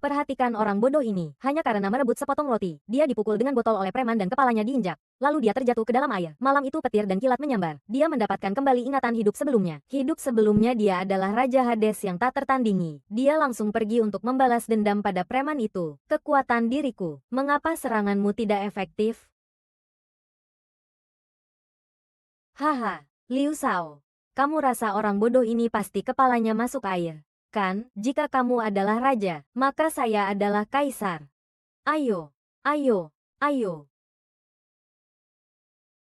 Perhatikan orang bodoh ini. Hanya karena merebut sepotong roti, dia dipukul dengan botol oleh preman dan kepalanya diinjak. Lalu dia terjatuh ke dalam air. Malam itu petir dan kilat menyambar. Dia mendapatkan kembali ingatan hidup sebelumnya. Hidup sebelumnya dia adalah Raja Hades yang tak tertandingi. Dia langsung pergi untuk membalas dendam pada preman itu. Kekuatan diriku. Mengapa seranganmu tidak efektif? Haha, Liu Shao. Kamu rasa orang bodoh ini pasti kepalanya masuk air. Kan, jika kamu adalah raja, maka saya adalah kaisar. Ayo, ayo, ayo.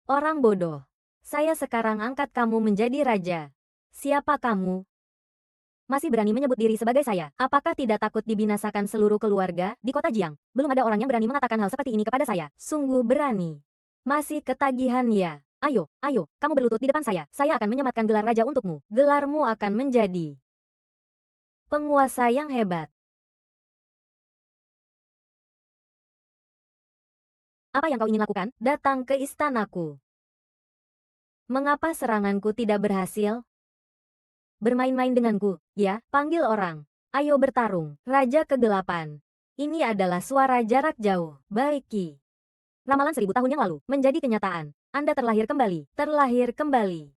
Orang bodoh. Saya sekarang angkat kamu menjadi raja. Siapa kamu? Masih berani menyebut diri sebagai saya? Apakah tidak takut dibinasakan seluruh keluarga di kota Jiang? Belum ada orang yang berani mengatakan hal seperti ini kepada saya. Sungguh berani. Masih ketagihan ya? Ayo, ayo, kamu berlutut di depan saya. Saya akan menyematkan gelar raja untukmu. Gelarmu akan menjadi penguasa yang hebat. Apa yang kau ingin lakukan? Datang ke istanaku. Mengapa seranganku tidak berhasil? Bermain-main denganku, ya, panggil orang. Ayo bertarung. Raja Kegelapan. Ini adalah suara jarak jauh. Baik Ki. Ramalan 1000 tahun yang lalu menjadi kenyataan. Anda terlahir kembali. Terlahir kembali.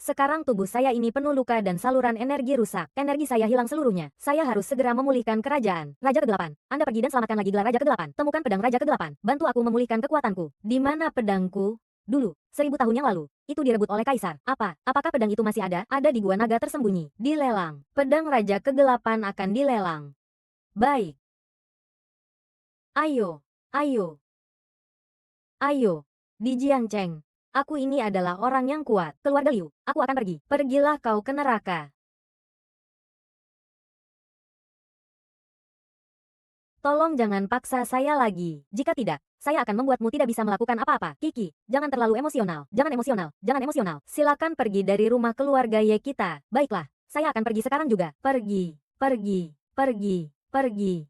Sekarang tubuh saya ini penuh luka dan saluran energi rusak. Energi saya hilang seluruhnya. Saya harus segera memulihkan kerajaan. Raja Kegelapan, Anda pergi dan selamatkan lagi gelar Raja Kegelapan. Temukan pedang Raja Kegelapan. Bantu aku memulihkan kekuatanku. Di mana pedangku? Dulu, 1000 tahun yang lalu, itu direbut oleh Kaisar. Apakah pedang itu masih ada? Ada di gua naga tersembunyi. Dilelang. Pedang Raja Kegelapan akan dilelang. Baik. Ayo, ayo. Ayo. Di Jiangcheng. Aku ini adalah orang yang kuat. Keluarga Liu, aku akan pergi. Pergilah kau ke neraka. Tolong jangan paksa saya lagi. Jika tidak, saya akan membuatmu tidak bisa melakukan apa-apa. Kiki, jangan terlalu emosional. Jangan emosional. Jangan emosional. Silakan pergi dari rumah keluarga Ye kita. Baiklah, saya akan pergi sekarang juga. Pergi, pergi, pergi, pergi.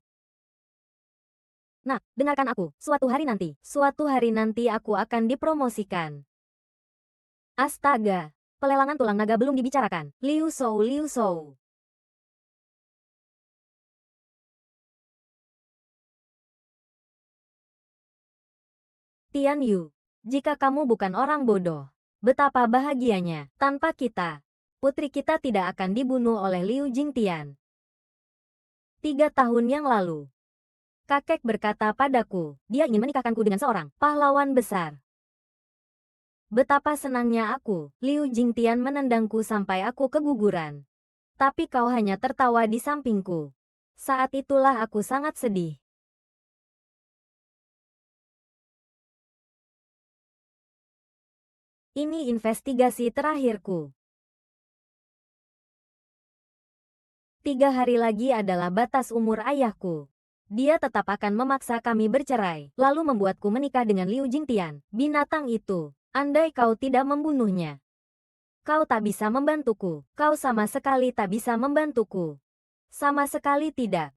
Nah, dengarkan aku. Suatu hari nanti aku akan dipromosikan. Astaga, pelelangan tulang naga belum dibicarakan. Liu Shou, Liu Shou. Tian Yu, jika kamu bukan orang bodoh, betapa bahagianya. Tanpa kita, putri kita tidak akan dibunuh oleh Liu Jingtian. 3 tahun yang lalu, kakek berkata padaku, dia ingin menikahkanku dengan seorang pahlawan besar. Betapa senangnya aku. Liu Jingtian menendangku sampai aku keguguran. Tapi kau hanya tertawa di sampingku. Saat itulah aku sangat sedih. Ini investigasi terakhirku. 3 hari lagi adalah batas umur ayahku. Dia tetap akan memaksa kami bercerai, lalu membuatku menikah dengan Liu Jingtian. Binatang itu. Andai kau tidak membunuhnya, kau tak bisa membantuku. Kau sama sekali tak bisa membantuku. Sama sekali tidak.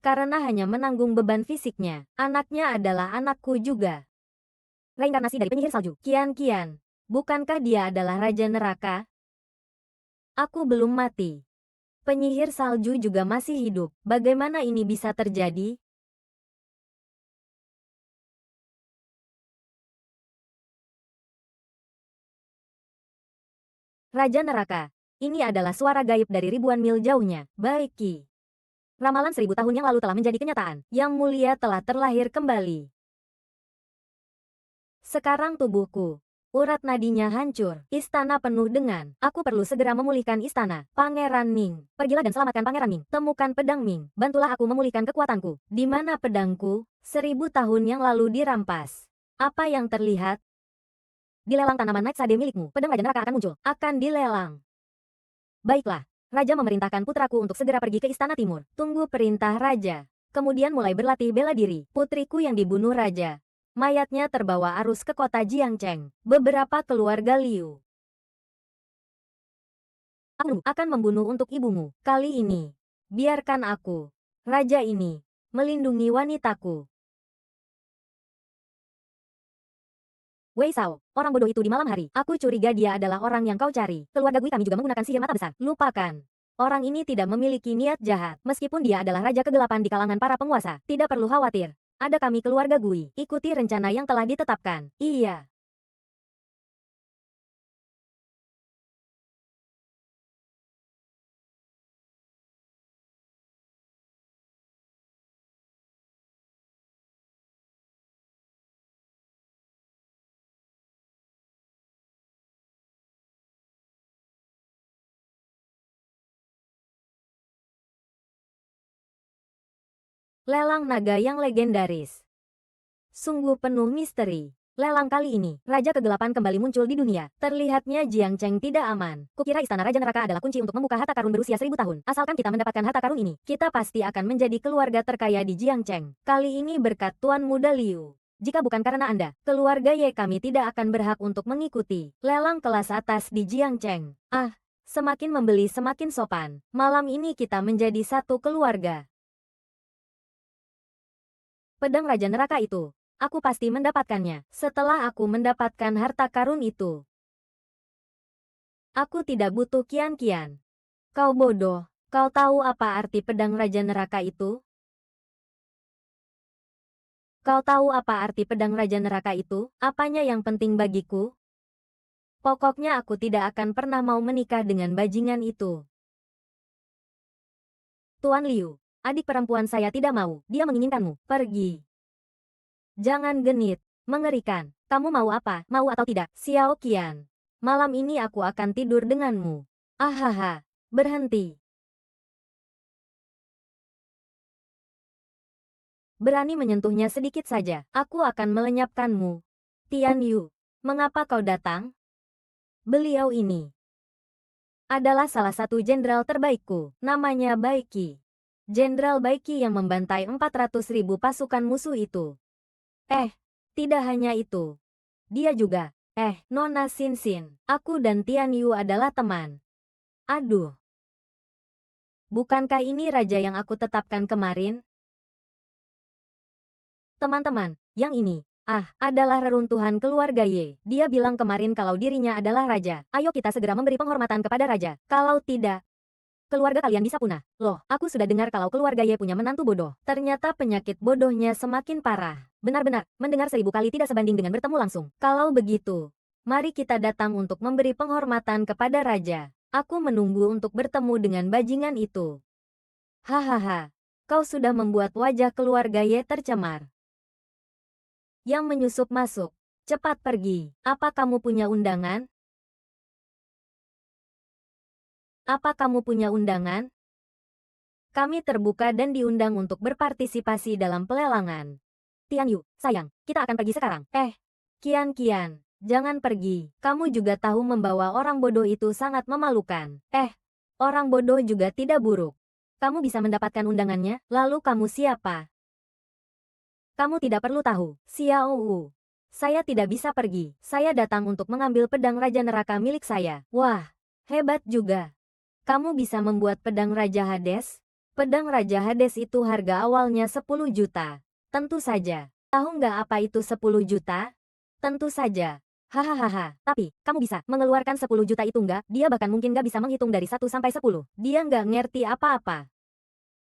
Karena hanya menanggung beban fisiknya. Anaknya adalah anakku juga. Reinkarnasi dari penyihir salju. Kian, bukankah dia adalah Raja Neraka? Aku belum mati. Penyihir salju juga masih hidup. Bagaimana ini bisa terjadi? Raja Neraka. Ini adalah suara gaib dari ribuan mil jauhnya. Baik Ki. Ramalan 1000 tahun yang lalu telah menjadi kenyataan. Yang mulia telah terlahir kembali. Sekarang tubuhku, urat nadinya hancur. Istana penuh dengan, aku perlu segera memulihkan istana. Pangeran Ming, pergilah dan selamatkan Pangeran Ming. Temukan pedang Ming. Bantulah aku memulihkan kekuatanku. Di mana pedangku? 1000 tahun yang lalu dirampas. Apa yang terlihat? Dilelang tanaman Night Sade milikmu. Pedang Raja Neraka akan muncul. Akan dilelang. Baiklah. Raja memerintahkan putraku untuk segera pergi ke Istana Timur. Tunggu perintah Raja. Kemudian mulai berlatih bela diri. Putriku yang dibunuh Raja. Mayatnya terbawa arus ke kota Jiangcheng. Beberapa keluarga Liu akan membunuh untuk ibumu. Kali ini, biarkan aku, Raja ini, melindungi wanitaku. Wei Shao, orang bodoh itu di malam hari. Aku curiga dia adalah orang yang kau cari. Keluarga Gui kami juga menggunakan sihir mata besar. Lupakan. Orang ini tidak memiliki niat jahat. Meskipun dia adalah Raja Kegelapan di kalangan para penguasa, tidak perlu khawatir. Ada kami keluarga Gui. Ikuti rencana yang telah ditetapkan. Iya. Lelang naga yang legendaris. Sungguh penuh misteri. Lelang kali ini, Raja Kegelapan kembali muncul di dunia. Terlihatnya Jiang Cheng tidak aman. Kukira Istana Raja Neraka adalah kunci untuk membuka harta karun berusia 1000 tahun. Asalkan kita mendapatkan harta karun ini, kita pasti akan menjadi keluarga terkaya di Jiang Cheng. Kali ini berkat Tuan Muda Liu. Jika bukan karena Anda, keluarga Ye kami tidak akan berhak untuk mengikuti lelang kelas atas di Jiang Cheng. Ah, semakin membeli semakin sopan. Malam ini kita menjadi satu keluarga. Pedang Raja Neraka itu. Aku pasti mendapatkannya. Setelah aku mendapatkan harta karun itu. Aku tidak butuh kian-kian. Kau bodoh. Kau tahu apa arti pedang Raja Neraka itu? Kau tahu apa arti pedang Raja Neraka itu? Apanya yang penting bagiku? Pokoknya aku tidak akan pernah mau menikah dengan bajingan itu. Tuan Liu. Adik perempuan saya tidak mau. Dia menginginkanmu. Pergi. Jangan genit. Mengerikan. Kamu mau apa? Mau atau tidak? Xiao Qian. Malam ini aku akan tidur denganmu. Ahaha. Berhenti. Berani menyentuhnya sedikit saja. Aku akan melenyapkanmu. Tian Yu. Mengapa kau datang? Beliau ini adalah salah satu jenderal terbaikku. Namanya Bai Qi. Jenderal Bai Qi yang membantai 400.000 pasukan musuh itu. Tidak hanya itu. Dia juga, Nona Xin Xin. Aku dan Tian Yu adalah teman. Aduh. Bukankah ini raja yang aku tetapkan kemarin? Teman-teman, yang ini, adalah reruntuhan keluarga Ye. Dia bilang kemarin kalau dirinya adalah raja. Ayo kita segera memberi penghormatan kepada raja. Kalau tidak, keluarga kalian bisa punah. Loh, aku sudah dengar kalau keluarga Ye punya menantu bodoh. Ternyata penyakit bodohnya semakin parah. Benar-benar, mendengar 1000 kali tidak sebanding dengan bertemu langsung. Kalau begitu, mari kita datang untuk memberi penghormatan kepada raja. Aku menunggu untuk bertemu dengan bajingan itu. Hahaha, kau sudah membuat wajah keluarga Ye tercemar. Yang menyusup masuk. Cepat pergi. Apa kamu punya undangan? Apa kamu punya undangan? Kami terbuka dan diundang untuk berpartisipasi dalam pelelangan. Tian Yu, sayang, kita akan pergi sekarang. Kian, jangan pergi. Kamu juga tahu membawa orang bodoh itu sangat memalukan. Orang bodoh juga tidak buruk. Kamu bisa mendapatkan undangannya, lalu kamu siapa? Kamu tidak perlu tahu, Xiao Wu. Saya tidak bisa pergi. Saya datang untuk mengambil pedang Raja Neraka milik saya. Wah, hebat juga. Kamu bisa membuat pedang Raja Hades? Pedang Raja Hades itu harga awalnya 10 juta. Tentu saja. Tahu nggak apa itu 10 juta? Tentu saja. Hahaha. Tapi, kamu bisa mengeluarkan 10 juta itu nggak? Dia bahkan mungkin nggak bisa menghitung dari 1 sampai 10. Dia nggak ngerti apa-apa.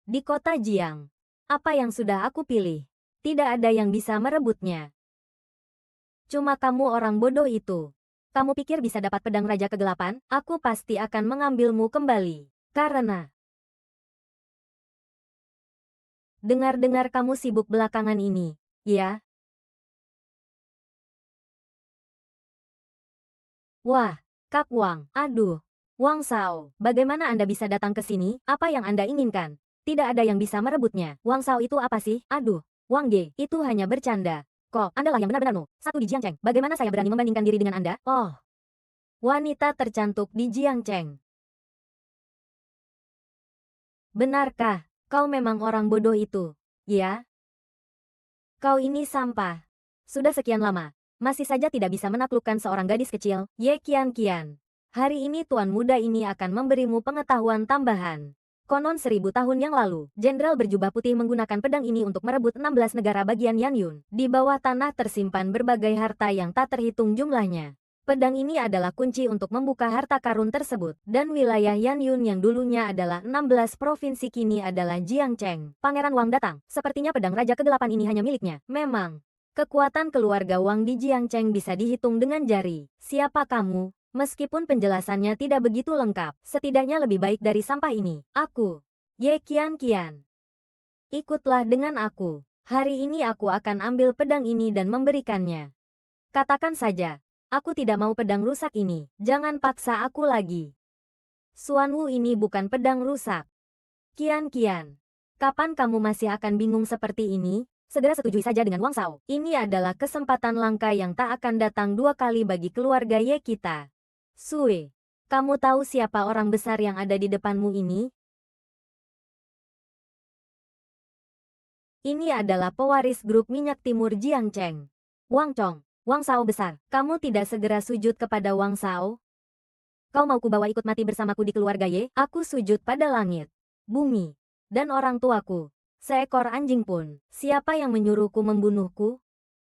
Di kota Jiang. Apa yang sudah aku pilih? Tidak ada yang bisa merebutnya. Cuma kamu orang bodoh itu. Kamu pikir bisa dapat pedang Raja Kegelapan? Aku pasti akan mengambilmu kembali. Karena dengar-dengar kamu sibuk belakangan ini, ya? Wah, Kak Wang, aduh. Wang Sao, bagaimana Anda bisa datang ke sini? Apa yang Anda inginkan? Tidak ada yang bisa merebutnya. Wang Sao itu apa sih? Aduh, Wang Ge, itu hanya bercanda. Kok, Anda lah yang benar-benar no. Satu di Jiang Cheng. Bagaimana saya berani membandingkan diri dengan Anda? Oh. Wanita tercantik di Jiang Cheng. Benarkah, kau memang orang bodoh itu? Ya? Kau ini sampah. Sudah sekian lama, masih saja tidak bisa menaklukkan seorang gadis kecil, Ye Qian. Hari ini tuan muda ini akan memberimu pengetahuan tambahan. Konon 1000 tahun yang lalu, jenderal berjubah putih menggunakan pedang ini untuk merebut 16 negara bagian Yanyun. Di bawah tanah tersimpan berbagai harta yang tak terhitung jumlahnya. Pedang ini adalah kunci untuk membuka harta karun tersebut, dan wilayah Yanyun yang dulunya adalah 16 provinsi kini adalah Jiangcheng. Pangeran Wang datang, sepertinya pedang Raja Kegelapan ini hanya miliknya. Memang, kekuatan keluarga Wang di Jiangcheng bisa dihitung dengan jari. Siapa kamu? Meskipun penjelasannya tidak begitu lengkap, setidaknya lebih baik dari sampah ini. Aku, Ye Qian. Ikutlah dengan aku. Hari ini aku akan ambil pedang ini dan memberikannya. Katakan saja. Aku tidak mau pedang rusak ini. Jangan paksa aku lagi. Xuanwu ini bukan pedang rusak. Kian. Kapan kamu masih akan bingung seperti ini? Segera setujui saja dengan Wang Shao. Ini adalah kesempatan langka yang tak akan datang dua kali bagi keluarga Ye kita. Sue, kamu tahu siapa orang besar yang ada di depanmu ini? Ini adalah pewaris grup minyak timur Jiangcheng. Wang Chong. Wang Shao besar, kamu tidak segera sujud kepada Wang Shao? Kau mau kubawa ikut mati bersamaku di keluarga Ye? Aku sujud pada langit, bumi, dan orang tuaku. Seekor anjing pun. Siapa yang menyuruhku membunuhku?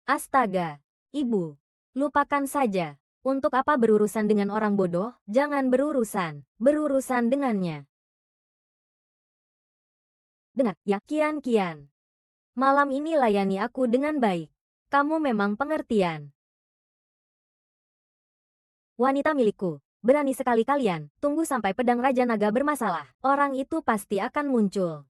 Astaga, ibu. Lupakan saja. Untuk apa berurusan dengan orang bodoh? Jangan berurusan. Berurusan dengannya. Dengar, ya, Kian. Malam ini layani aku dengan baik. Kamu memang pengertian. Wanita milikku, berani sekali kalian. Tunggu sampai pedang Raja Naga bermasalah. Orang itu pasti akan muncul.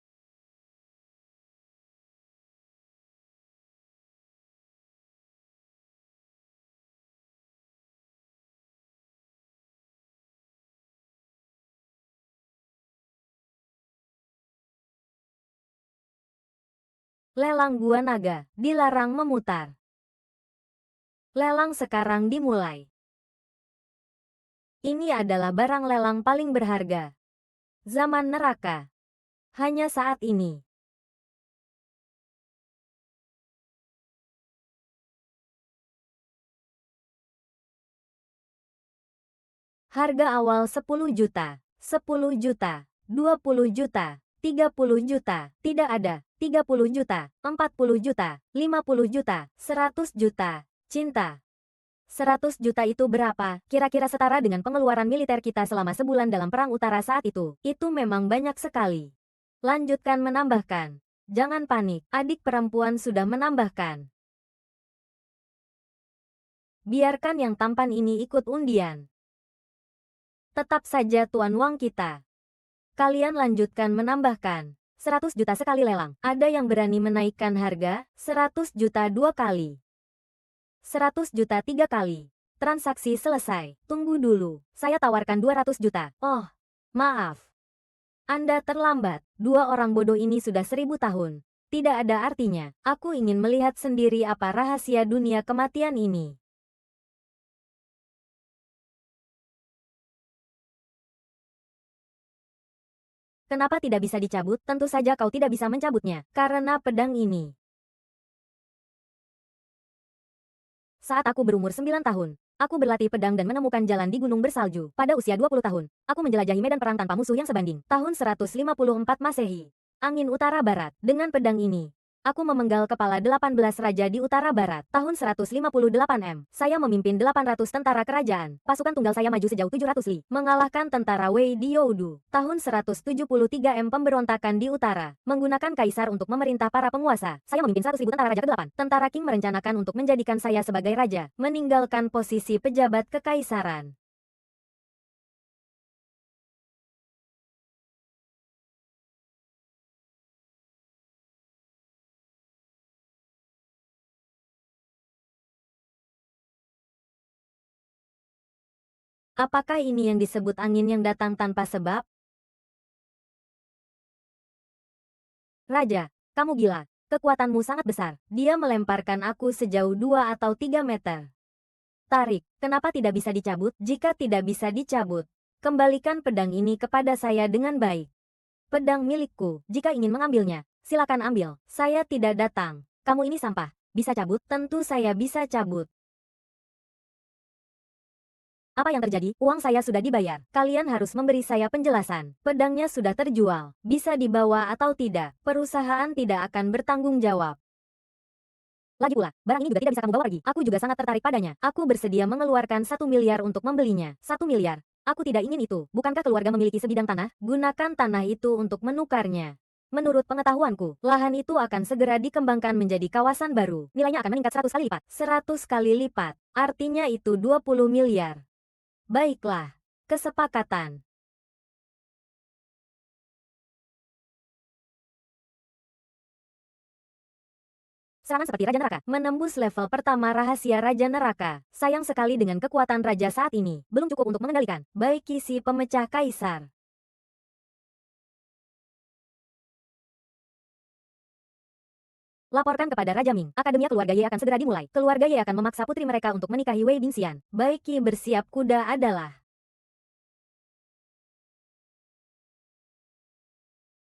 Lelang Gua Naga, dilarang memutar. Lelang sekarang dimulai. Ini adalah barang lelang paling berharga. Zaman neraka. Hanya saat ini. Harga awal 10 juta, 10 juta, 20 juta, 30 juta, tidak ada, 30 juta, 40 juta, 50 juta, 100 juta. Cinta. 100 juta itu berapa? Kira-kira setara dengan pengeluaran militer kita selama sebulan dalam Perang Utara saat itu. Itu memang banyak sekali. Lanjutkan menambahkan. Jangan panik, adik perempuan sudah menambahkan. Biarkan yang tampan ini ikut undian. Tetap saja Tuan Wang kita. Kalian lanjutkan menambahkan. 100 juta sekali lelang. Ada yang berani menaikkan harga? 100 juta 2 kali. 100 juta 3 kali. Transaksi selesai. Tunggu dulu. Saya tawarkan 200 juta. Oh, maaf. Anda terlambat. Dua orang bodoh ini sudah 1000 tahun. Tidak ada artinya. Aku ingin melihat sendiri apa rahasia dunia kematian ini. Kenapa tidak bisa dicabut? Tentu saja kau tidak bisa mencabutnya. Karena pedang ini. Saat aku berumur 9 tahun, aku berlatih pedang dan menemukan jalan di gunung bersalju. Pada usia 20 tahun, aku menjelajahi medan perang tanpa musuh yang sebanding. Tahun 154 Masehi. Angin Utara Barat. Dengan pedang ini, aku memenggal kepala 18 raja di Utara Barat. Tahun 158 M. Saya memimpin 800 tentara kerajaan. Pasukan tunggal saya maju sejauh 700 li. Mengalahkan tentara Wei di Youdu. Tahun 173 M. Pemberontakan di Utara. Menggunakan kaisar untuk memerintah para penguasa. Saya memimpin 100.000 tentara Raja ke-8. Tentara Qing merencanakan untuk menjadikan saya sebagai raja. Meninggalkan posisi pejabat kekaisaran. Apakah ini yang disebut angin yang datang tanpa sebab? Raja, kamu gila. Kekuatanmu sangat besar. Dia melemparkan aku sejauh 2 atau 3 meter. Tarik, kenapa tidak bisa dicabut? Jika tidak bisa dicabut, kembalikan pedang ini kepada saya dengan baik. Pedang milikku, jika ingin mengambilnya, silakan ambil. Saya tidak datang. Kamu ini sampah. Bisa cabut? Tentu saya bisa cabut. Apa yang terjadi? Uang saya sudah dibayar. Kalian harus memberi saya penjelasan. Pedangnya sudah terjual. Bisa dibawa atau tidak. Perusahaan tidak akan bertanggung jawab. Lagi pula, barang ini juga tidak bisa kamu bawa pergi. Aku juga sangat tertarik padanya. Aku bersedia mengeluarkan 1 miliar untuk membelinya. 1 miliar. Aku tidak ingin itu. Bukankah keluarga memiliki sebidang tanah? Gunakan tanah itu untuk menukarnya. Menurut pengetahuanku, lahan itu akan segera dikembangkan menjadi kawasan baru. Nilainya akan meningkat 100 kali lipat. 100 kali lipat. Artinya itu 20 miliar. Baiklah. Kesepakatan. Serangan seperti Raja Neraka. Menembus level pertama rahasia Raja Neraka. Sayang sekali dengan kekuatan Raja saat ini. Belum cukup untuk mengendalikan. Baik kisi pemecah kaisar. Laporkan kepada Raja Ming. Akademia Keluarga Ye akan segera dimulai. Keluarga Ye akan memaksa putri mereka untuk menikahi Wei Bingxian. Baik Ki bersiap kuda adalah.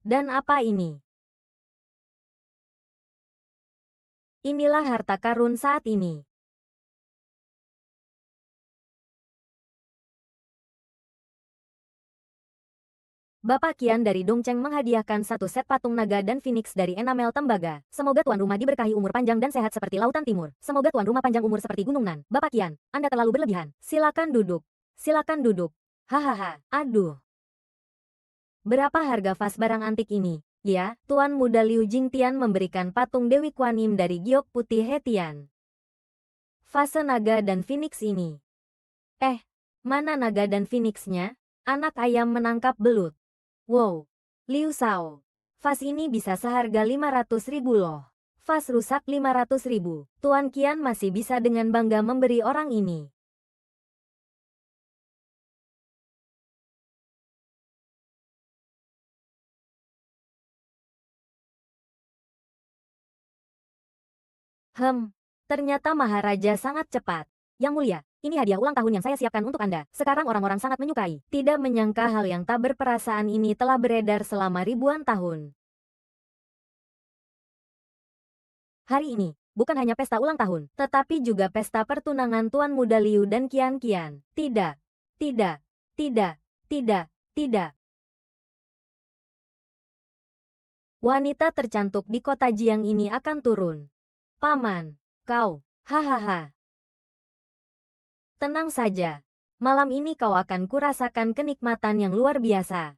Dan apa ini? Inilah harta karun saat ini. Bapak Kian dari Dongcheng menghadiahkan satu set patung naga dan phoenix dari enamel tembaga. Semoga tuan rumah diberkahi umur panjang dan sehat seperti lautan timur. Semoga tuan rumah panjang umur seperti gunung Nan. Bapak Kian, Anda terlalu berlebihan. Silakan duduk. Silakan duduk. Hahaha. Aduh. Berapa harga vas barang antik ini? Ya, Tuan Muda Liu Jingtian memberikan patung Dewi Kuan Im dari giok putih Hetian. Fase naga dan phoenix ini. Mana naga dan phoenixnya? Anak ayam menangkap belut. Wow. Liu Sao. Vas ini bisa seharga 500.000 loh. Vas rusak 500.000. Tuan Kian masih bisa dengan bangga memberi orang ini. Ternyata Maharaja sangat cepat. Yang mulia, ini hadiah ulang tahun yang saya siapkan untuk Anda. Sekarang orang-orang sangat menyukai. Tidak menyangka hal yang tak berperasaan ini telah beredar selama ribuan tahun. Hari ini, bukan hanya pesta ulang tahun, tetapi juga pesta pertunangan Tuan Muda Liu dan Kian Kian. Tidak, tidak, tidak, tidak, tidak. Wanita tercantik di kota Jiang ini akan turun. Paman, kau, hahaha. Tenang saja. Malam ini kau akan kurasakan kenikmatan yang luar biasa.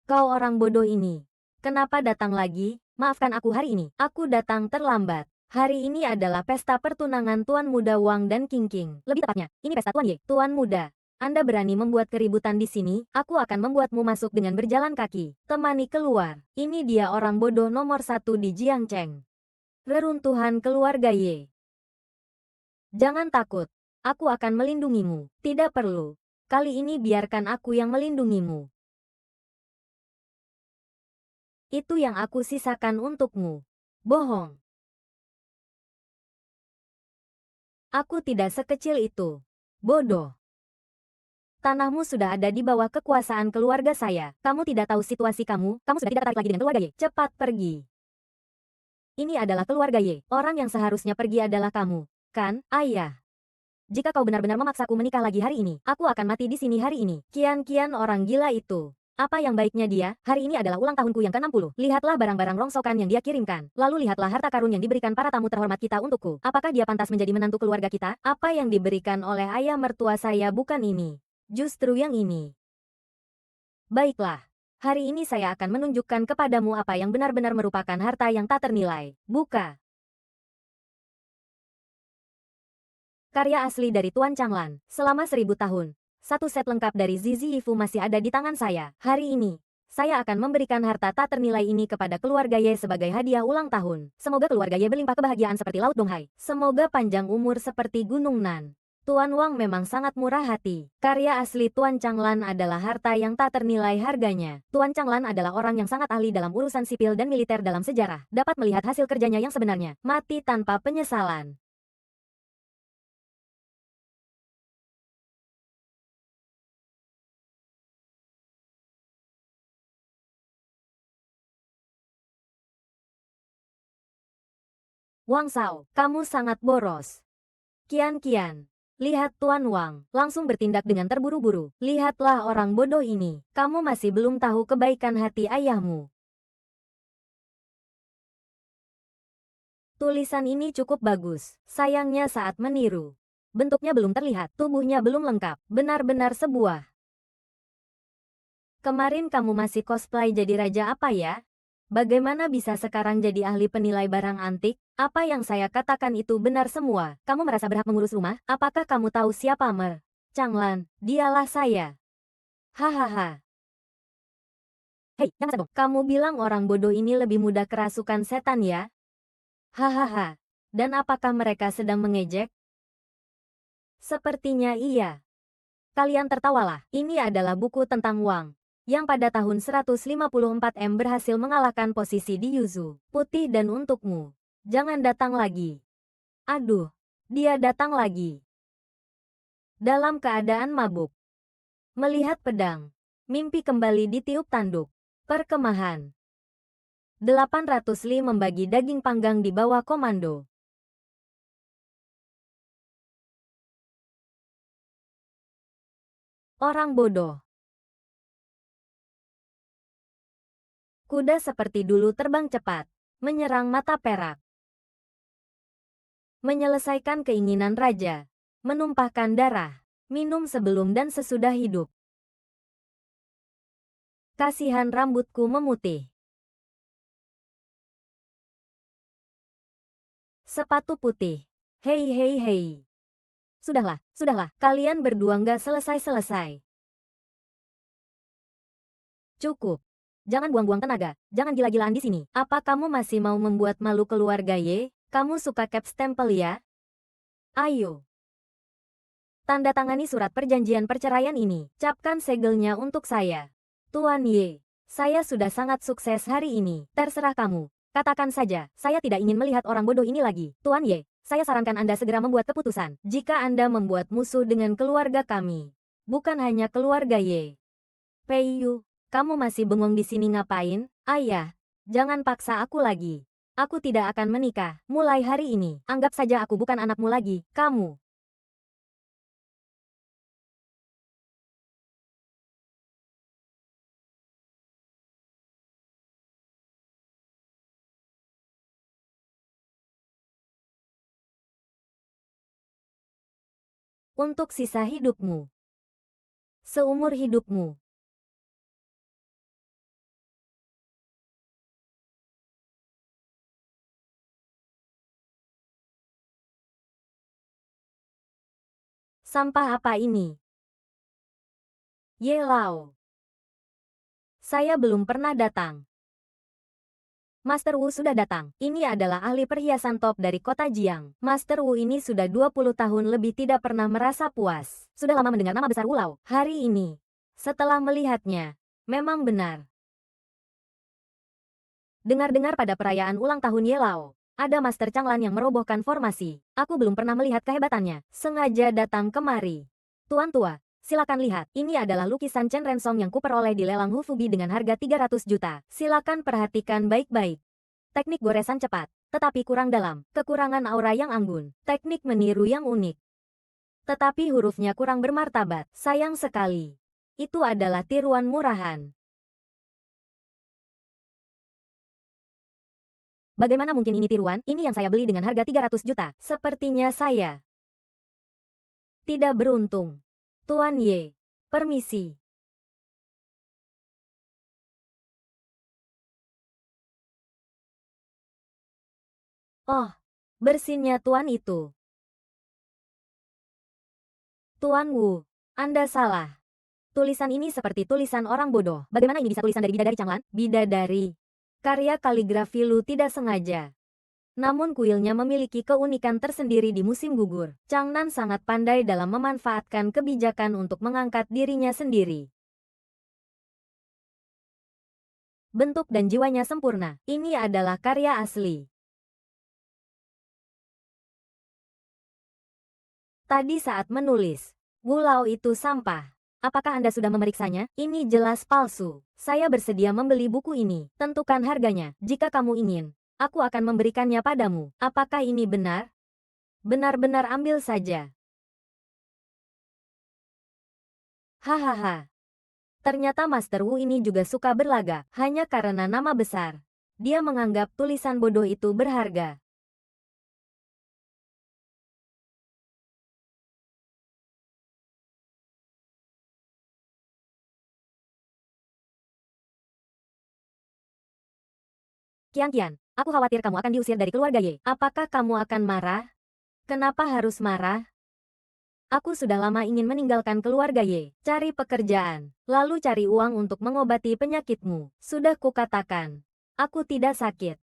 Kau orang bodoh ini. Kenapa datang lagi? Maafkan aku hari ini. Aku datang terlambat. Hari ini adalah pesta pertunangan Tuan Muda Wang dan King King. Lebih tepatnya, ini pesta Tuan Ye. Tuan Muda, Anda berani membuat keributan di sini? Aku akan membuatmu masuk dengan berjalan kaki. Temani keluar. Ini dia orang bodoh nomor 1 di Jiangcheng. Reruntuhan keluarga Ye. Jangan takut. Aku akan melindungimu. Tidak perlu. Kali ini biarkan aku yang melindungimu. Itu yang aku sisakan untukmu. Bohong. Aku tidak sekecil itu. Bodoh. Tanahmu sudah ada di bawah kekuasaan keluarga saya. Kamu tidak tahu situasi kamu. Kamu sudah tidak tertarik lagi dengan keluarga Ye. Cepat pergi. Ini adalah keluarga Ye. Orang yang seharusnya pergi adalah kamu. Kan, ayah? Jika kau benar-benar memaksaku menikah lagi hari ini, aku akan mati di sini hari ini. Kian-kian orang gila itu. Apa yang baiknya dia? Hari ini adalah ulang tahunku yang ke-60. Lihatlah barang-barang rongsokan yang dia kirimkan. Lalu lihatlah harta karun yang diberikan para tamu terhormat kita untukku. Apakah dia pantas menjadi menantu keluarga kita? Apa yang diberikan oleh ayah mertua saya bukan ini. Justru yang ini. Baiklah. Hari ini saya akan menunjukkan kepadamu apa yang benar-benar merupakan harta yang tak ternilai. Buka. Karya asli dari Tuan Changlan. Selama 1000 tahun. Satu set lengkap dari Zizi Yifu masih ada di tangan saya. Hari ini, saya akan memberikan harta tak ternilai ini kepada keluarga Ye sebagai hadiah ulang tahun. Semoga keluarga Ye berlimpah kebahagiaan seperti Laut Donghai. Semoga panjang umur seperti Gunung Nan. Tuan Wang memang sangat murah hati. Karya asli Tuan Changlan adalah harta yang tak ternilai harganya. Tuan Changlan adalah orang yang sangat ahli dalam urusan sipil dan militer dalam sejarah. Dapat melihat hasil kerjanya yang sebenarnya. Mati tanpa penyesalan. Wang Sao, kamu sangat boros. Kian-kian. Lihat Tuan Wang, langsung bertindak dengan terburu-buru. Lihatlah orang bodoh ini. Kamu masih belum tahu kebaikan hati ayahmu. Tulisan ini cukup bagus. Sayangnya saat meniru, bentuknya belum terlihat, tubuhnya belum lengkap. Benar-benar sebuah. Kemarin kamu masih cosplay jadi raja apa ya? Bagaimana bisa sekarang jadi ahli penilai barang antik? Apa yang saya katakan itu benar semua. Kamu merasa berhak mengurus rumah? Apakah kamu tahu siapa Mer? Changlan, dialah saya. Hahaha. Hei, jangan sedih. Kamu bilang orang bodoh ini lebih mudah kerasukan setan ya? Hahaha. Dan apakah mereka sedang mengejek? Sepertinya iya. Kalian tertawalah. Ini adalah buku tentang Wang, yang pada tahun 154M berhasil mengalahkan posisi di Yuzu. Putih dan untukmu. Jangan datang lagi. Aduh, dia datang lagi. Dalam keadaan mabuk. Melihat pedang. Mimpi kembali ditiup tanduk. Perkemahan. 800 Li membagi daging panggang di bawah komando. Orang bodoh. Kuda seperti dulu terbang cepat, menyerang mata perak. Menyelesaikan keinginan raja. Menumpahkan darah. Minum sebelum dan sesudah hidup. Kasihan rambutku memutih. Sepatu putih. Hei hei hei. Sudahlah, kalian berdua nggak selesai-selesai. Cukup. Jangan buang-buang tenaga, jangan gila-gilaan di sini. Apa kamu masih mau membuat malu keluarga Ye? Kamu suka cap stempel ya? Ayo. Tanda tangani surat perjanjian perceraian ini. Capkan segelnya untuk saya. Tuan Ye, saya sudah sangat sukses hari ini. Terserah kamu. Katakan saja, saya tidak ingin melihat orang bodoh ini lagi. Tuan Ye, saya sarankan Anda segera membuat keputusan. Jika Anda membuat musuh dengan keluarga kami, bukan hanya keluarga Ye. Pei Yu, kamu masih bengong di sini ngapain? Ayah, jangan paksa aku lagi. Aku tidak akan menikah. Mulai hari ini, anggap saja aku bukan anakmu lagi. Kamu. Untuk sisa hidupmu. Seumur hidupmu. Sampah apa ini? Ye Lao. Saya belum pernah datang. Master Wu sudah datang. Ini adalah ahli perhiasan top dari kota Jiang. Master Wu ini sudah 20 tahun lebih tidak pernah merasa puas. Sudah lama mendengar nama besar Wu Lao. Hari ini, setelah melihatnya, memang benar. Dengar-dengar pada perayaan ulang tahun Ye Lao, ada Master Changlan yang merobohkan formasi. Aku belum pernah melihat kehebatannya. Sengaja datang kemari. Tuan tua, silakan lihat. Ini adalah lukisan Chen Rensong yang kuperoleh di lelang Hufubi dengan harga 300 juta. Silakan perhatikan baik-baik. Teknik goresan cepat, tetapi kurang dalam. Kekurangan aura yang anggun. Teknik meniru yang unik. Tetapi hurufnya kurang bermartabat. Sayang sekali. Itu adalah tiruan murahan. Bagaimana mungkin ini tiruan? Ini yang saya beli dengan harga 300 juta. Sepertinya saya tidak beruntung. Tuan Ye, permisi. Oh, bersinnya Tuan itu. Tuan Wu, Anda salah. Tulisan ini seperti tulisan orang bodoh. Bagaimana ini bisa tulisan dari bidadari Changlan? Bidadari. Karya kaligrafi Lu tidak sengaja. Namun kuilnya memiliki keunikan tersendiri di musim gugur. Changnan sangat pandai dalam memanfaatkan kebijakan untuk mengangkat dirinya sendiri. Bentuk dan jiwanya sempurna. Ini adalah karya asli. Tadi saat menulis, Wu Lao itu sampah. Apakah Anda sudah memeriksanya? Ini jelas palsu. Saya bersedia membeli buku ini. Tentukan harganya. Jika kamu ingin, aku akan memberikannya padamu. Apakah ini benar? Benar-benar ambil saja. Hahaha. Ternyata Master Wu ini juga suka berlagak. Hanya karena nama besar. Dia menganggap tulisan bodoh itu berharga. Qian, aku khawatir kamu akan diusir dari keluarga Ye. Apakah kamu akan marah? Kenapa harus marah? Aku sudah lama ingin meninggalkan keluarga Ye, cari pekerjaan, lalu cari uang untuk mengobati penyakitmu. Sudah kukatakan, aku tidak sakit.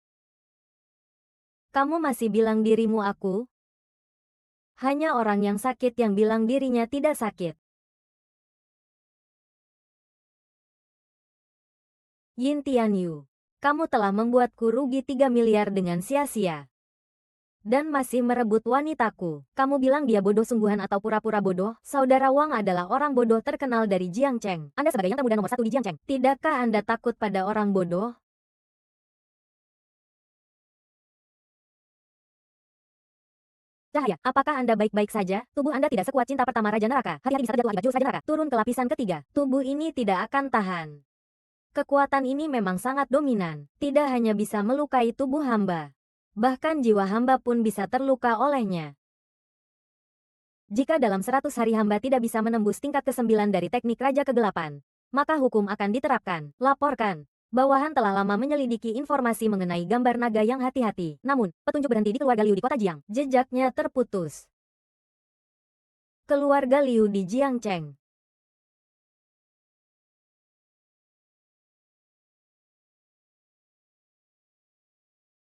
Kamu masih bilang dirimu aku? Hanya orang yang sakit yang bilang dirinya tidak sakit. Yin Tianyu, kamu telah membuatku rugi 3 miliar dengan sia-sia. Dan masih merebut wanitaku. Kamu bilang dia bodoh sungguhan atau pura-pura bodoh? Saudara Wang adalah orang bodoh terkenal dari Jiangcheng. Anda sebagai yang termuda nomor 1 di Jiangcheng. Tidakkah Anda takut pada orang bodoh? Cahaya, apakah Anda baik-baik saja? Tubuh Anda tidak sekuat cinta pertama Raja Neraka. Hari-hari bisa terjatuh akibat jurus Raja Neraka. Turun ke lapisan ketiga. Tubuh ini tidak akan tahan. Kekuatan ini memang sangat dominan. Tidak hanya bisa melukai tubuh hamba. Bahkan jiwa hamba pun bisa terluka olehnya. Jika dalam 100 hari hamba tidak bisa menembus tingkat ke-9 dari teknik Raja Kegelapan, maka hukum akan diterapkan. Laporkan. Bawahan telah lama menyelidiki informasi mengenai gambar naga yang hati-hati. Namun, petunjuk berhenti di keluarga Liu di kota Jiang. Jejaknya terputus. Keluarga Liu di Jiangcheng.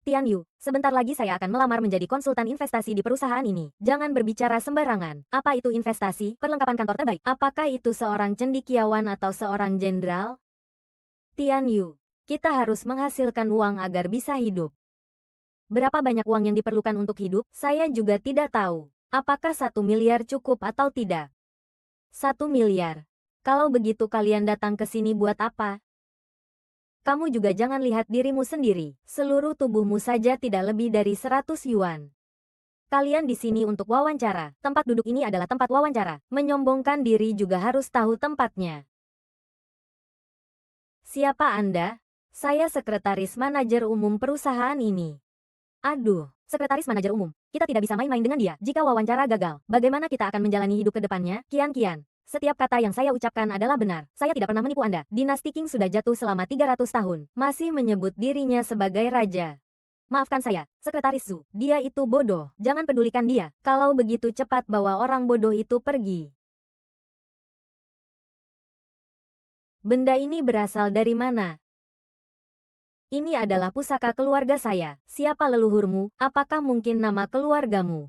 Tian Yu, sebentar lagi saya akan melamar menjadi konsultan investasi di perusahaan ini. Jangan berbicara sembarangan. Apa itu investasi? Perlengkapan kantor terbaik. Apakah itu seorang cendekiawan atau seorang jenderal? Tian Yu, kita harus menghasilkan uang agar bisa hidup. Berapa banyak uang yang diperlukan untuk hidup? Saya juga tidak tahu. Apakah 1 miliar cukup atau tidak? 1 miliar. Kalau begitu kalian datang ke sini buat apa? Kamu juga jangan lihat dirimu sendiri. Seluruh tubuhmu saja tidak lebih dari 100 yuan. Kalian di sini untuk wawancara. Tempat duduk ini adalah tempat wawancara. Menyombongkan diri juga harus tahu tempatnya. Siapa Anda? Saya sekretaris manajer umum perusahaan ini. Aduh, sekretaris manajer umum. Kita tidak bisa main-main dengan dia. Jika wawancara gagal, bagaimana kita akan menjalani hidup ke depannya? Kian. Setiap kata yang saya ucapkan adalah benar. Saya tidak pernah menipu Anda. Dinasti Qing sudah jatuh selama 300 tahun. Masih menyebut dirinya sebagai raja. Maafkan saya, Sekretaris Zhu. Dia itu bodoh. Jangan pedulikan dia. Kalau begitu cepat bawa orang bodoh itu pergi. Benda ini berasal dari mana? Ini adalah pusaka keluarga saya. Siapa leluhurmu? Apakah mungkin nama keluargamu?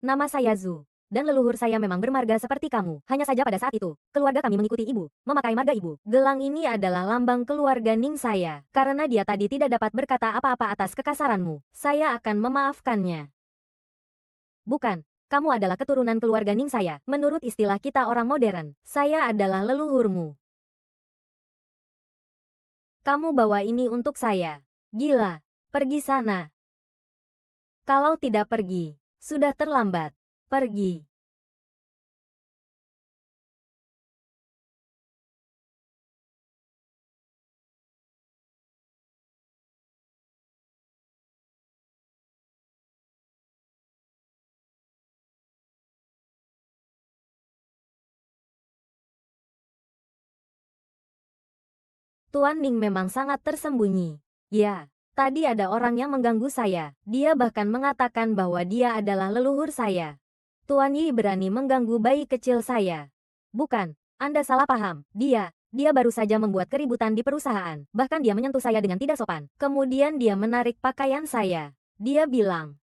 Nama saya Zhu. Dan leluhur saya memang bermarga seperti kamu. Hanya saja pada saat itu, keluarga kami mengikuti ibu, memakai marga ibu. Gelang ini adalah lambang keluarga Ning saya. Karena dia tadi tidak dapat berkata apa-apa atas kekasaranmu, saya akan memaafkannya. Bukan, kamu adalah keturunan keluarga Ning saya. Menurut istilah kita orang modern, saya adalah leluhurmu. Kamu bawa ini untuk saya. Gila, pergi sana. Kalau tidak pergi, sudah terlambat. Pergi. Tuan Ning memang sangat tersembunyi. Ya, tadi ada orang yang mengganggu saya. Dia bahkan mengatakan bahwa dia adalah leluhur saya. Tuan Yi berani mengganggu bayi kecil saya. Bukan, Anda salah paham. Dia baru saja membuat keributan di perusahaan. Bahkan dia menyentuh saya dengan tidak sopan. Kemudian dia menarik pakaian saya. Dia bilang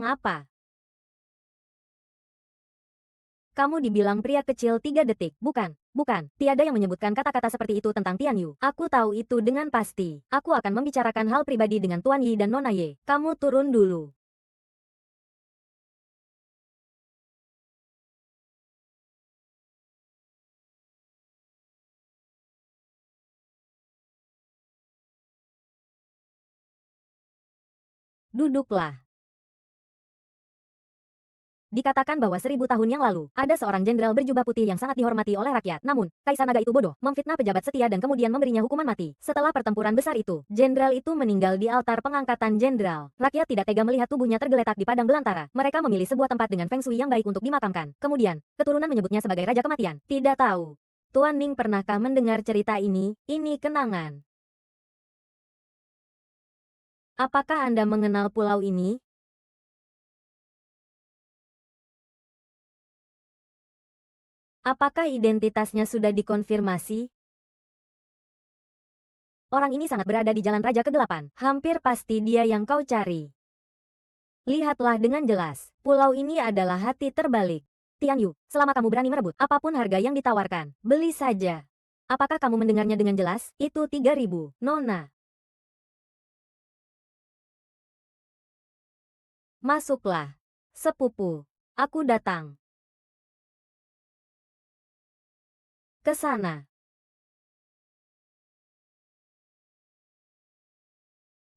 apa? Kamu dibilang pria kecil 3 detik. Bukan. Tiada yang menyebutkan kata-kata seperti itu tentang Tian Yu. Aku tahu itu dengan pasti. Aku akan membicarakan hal pribadi dengan Tuan Yi dan Nona Ye. Kamu turun dulu. Duduklah. Dikatakan bahwa 1000 tahun yang lalu, ada seorang jenderal berjubah putih yang sangat dihormati oleh rakyat. Namun, Kaisar Naga itu bodoh, memfitnah pejabat setia dan kemudian memberinya hukuman mati. Setelah pertempuran besar itu, jenderal itu meninggal di altar pengangkatan jenderal. Rakyat tidak tega melihat tubuhnya tergeletak di padang belantara. Mereka memilih sebuah tempat dengan feng shui yang baik untuk dimakamkan. Kemudian, keturunan menyebutnya sebagai Raja Kematian. Tidak tahu. Tuan Ning, pernahkah mendengar cerita ini? Ini kenangan. Apakah Anda mengenal pulau ini? Apakah identitasnya sudah dikonfirmasi? Orang ini sangat berada di Jalan Raja Kegelapan. Hampir pasti dia yang kau cari. Lihatlah dengan jelas. Pulau ini adalah hati terbalik. Tian Yu, selama kamu berani merebut, apapun harga yang ditawarkan, beli saja. Apakah kamu mendengarnya dengan jelas? Itu 3.000, Nona. Masuklah. Sepupu. Aku datang. Ke sana.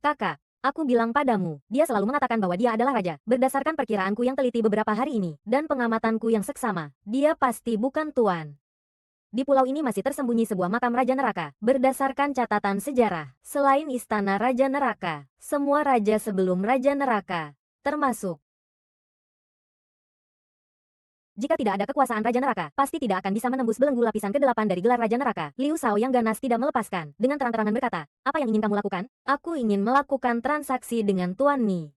Kakak, aku bilang padamu, dia selalu mengatakan bahwa dia adalah raja. Berdasarkan perkiraanku yang teliti beberapa hari ini, dan pengamatanku yang seksama, dia pasti bukan tuan. Di pulau ini masih tersembunyi sebuah makam Raja Neraka. Berdasarkan catatan sejarah, selain istana Raja Neraka, semua raja sebelum Raja Neraka, termasuk jika tidak ada kekuasaan Raja Neraka, pasti tidak akan bisa menembus belenggu lapisan ke-8 dari gelar Raja Neraka. Liu Shao yang ganas tidak melepaskan, dengan terang-terangan berkata, apa yang ingin kamu lakukan? Aku ingin melakukan transaksi dengan Tuan Ni.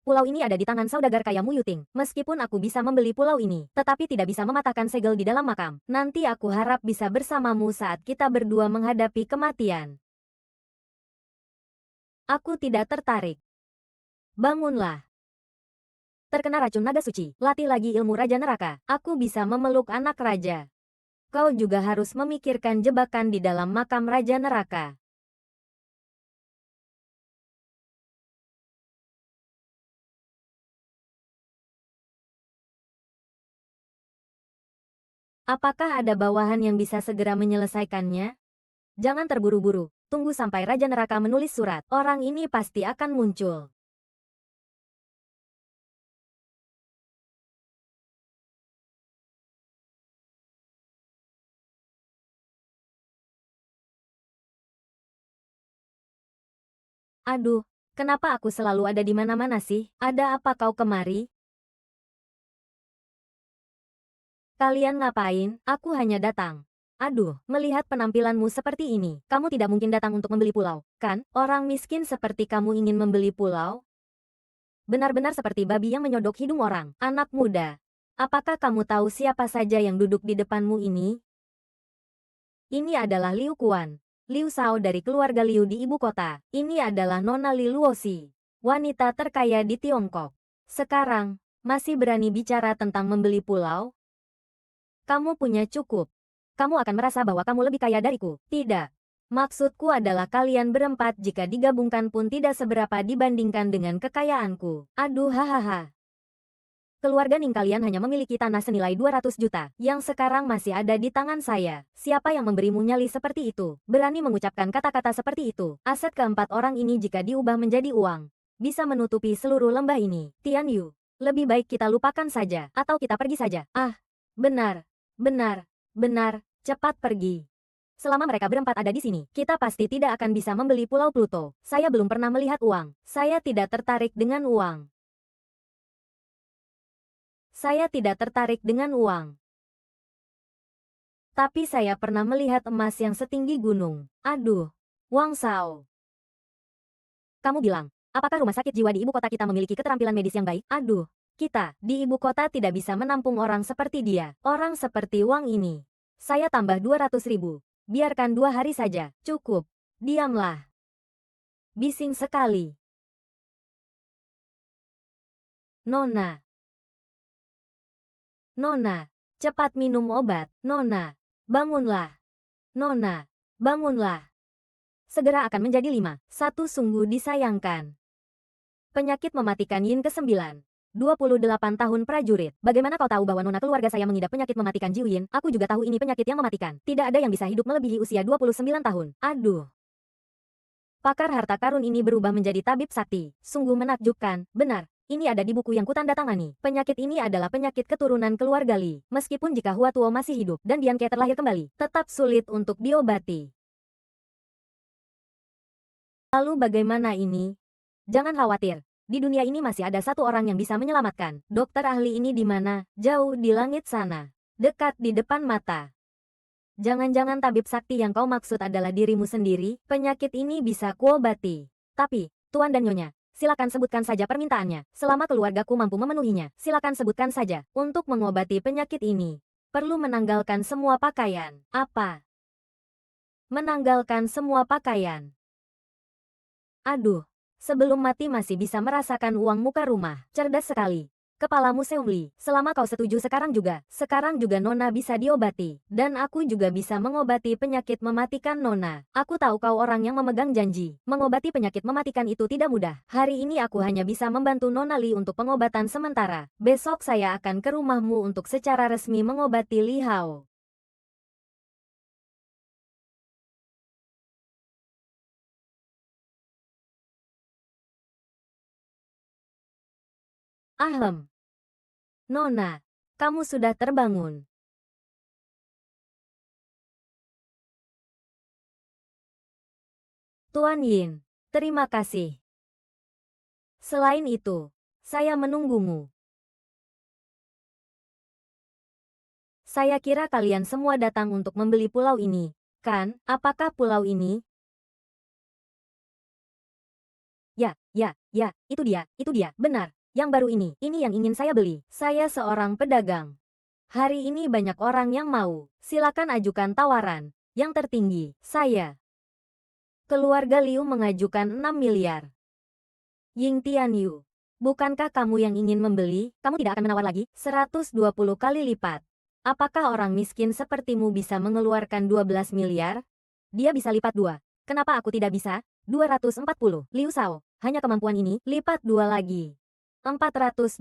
Pulau ini ada di tangan saudagar kaya Mu Yuting. Meskipun aku bisa membeli pulau ini, tetapi tidak bisa mematahkan segel di dalam makam. Nanti aku harap bisa bersamamu saat kita berdua menghadapi kematian. Aku tidak tertarik. Bangunlah. Terkena racun naga suci, latih lagi ilmu Raja Neraka. Aku bisa memeluk anak raja. Kau juga harus memikirkan jebakan di dalam makam Raja Neraka. Apakah ada bawahan yang bisa segera menyelesaikannya? Jangan terburu-buru. Tunggu sampai Raja Neraka menulis surat. Orang ini pasti akan muncul. Aduh, kenapa aku selalu ada di mana-mana sih? Ada apa kau kemari? Kalian ngapain? Aku hanya datang. Aduh, melihat penampilanmu seperti ini, kamu tidak mungkin datang untuk membeli pulau, kan? Orang miskin seperti kamu ingin membeli pulau? Benar-benar seperti babi yang menyodok hidung orang. Anak muda, apakah kamu tahu siapa saja yang duduk di depanmu ini? Ini adalah Liu Kuan, Liu Shao dari keluarga Liu di ibu kota. Ini adalah Nona Li Luoxi, wanita terkaya di Tiongkok. Sekarang, masih berani bicara tentang membeli pulau? Kamu punya cukup. Kamu akan merasa bahwa kamu lebih kaya dariku. Tidak. Maksudku adalah kalian berempat jika digabungkan pun tidak seberapa dibandingkan dengan kekayaanku. Aduh hahaha. Keluarga Ning kalian hanya memiliki tanah senilai 200 juta, yang sekarang masih ada di tangan saya. Siapa yang memberimu nyali seperti itu? Berani mengucapkan kata-kata seperti itu. Aset keempat orang ini jika diubah menjadi uang, bisa menutupi seluruh lembah ini. Tian Yu, lebih baik kita lupakan saja, atau kita pergi saja. Ah, benar, benar, benar, cepat pergi. Selama mereka berempat ada di sini, kita pasti tidak akan bisa membeli Pulau Pluto. Saya belum pernah melihat uang. Saya tidak tertarik dengan uang. Saya tidak tertarik dengan uang. Tapi saya pernah melihat emas yang setinggi gunung. Aduh, Wang Shao. Kamu bilang, apakah rumah sakit jiwa di ibu kota kita memiliki keterampilan medis yang baik? Aduh, kita di ibu kota tidak bisa menampung orang seperti dia. Orang seperti Wang ini. Saya tambah 200.000. Biarkan 2 hari saja. Cukup. Diamlah. Bising sekali. Nona. Nona, cepat minum obat. Nona, bangunlah. Nona, bangunlah. Segera akan menjadi 5. 1 sungguh disayangkan. Penyakit mematikan Yin ke-9. 28 tahun prajurit. Bagaimana kau tahu bahwa nona keluarga saya mengidap penyakit mematikan Jiu Yin? Aku juga tahu ini penyakit yang mematikan. Tidak ada yang bisa hidup melebihi usia 29 tahun. Aduh. Pakar harta karun ini berubah menjadi tabib sakti. Sungguh menakjubkan. Benar. Ini ada di buku yang kutandatangani. Penyakit ini adalah penyakit keturunan keluarga Li. Meskipun jika Hua Tuo masih hidup dan Dian Ke terlahir kembali, tetap sulit untuk diobati. Lalu bagaimana ini? Jangan khawatir. Di dunia ini masih ada satu orang yang bisa menyelamatkan. Dokter ahli ini di mana? Jauh di langit sana. dekat di depan mata. Jangan-jangan tabib sakti yang kau maksud adalah dirimu sendiri, penyakit ini bisa kuobati. Tapi, Tuan dan Nyonya, silakan sebutkan saja permintaannya. Selama keluargaku mampu memenuhinya, silakan sebutkan saja. Untuk mengobati penyakit ini, perlu menanggalkan semua pakaian. Apa? Menanggalkan semua pakaian. Aduh, sebelum mati masih bisa merasakan uang muka rumah. Cerdas sekali. Kepalamu Seungli, selama kau setuju sekarang juga Nona bisa diobati. Dan aku juga bisa mengobati penyakit mematikan Nona. Aku tahu kau orang yang memegang janji. Mengobati penyakit mematikan itu tidak mudah. Hari ini aku hanya bisa membantu Nona Li untuk pengobatan sementara. Besok saya akan ke rumahmu untuk secara resmi mengobati Li Hao. Ahem. Nona, kamu sudah terbangun. Tuan Yin, terima kasih. Selain itu, saya menunggumu. Saya kira kalian semua datang untuk membeli pulau ini, kan? Apakah pulau ini? Ya, itu dia, benar. Yang baru ini yang ingin saya beli. Saya seorang pedagang. Hari ini banyak orang yang mau. Silakan ajukan tawaran. Yang tertinggi, saya. Keluarga Liu mengajukan 6 miliar. Ying Tianyu, bukankah kamu yang ingin membeli? Kamu tidak akan menawar lagi? 120 kali lipat. Apakah orang miskin sepertimu bisa mengeluarkan 12 miliar? Dia bisa lipat dua. Kenapa aku tidak bisa? 240. Liu Shao, hanya kemampuan ini, lipat dua lagi. 480.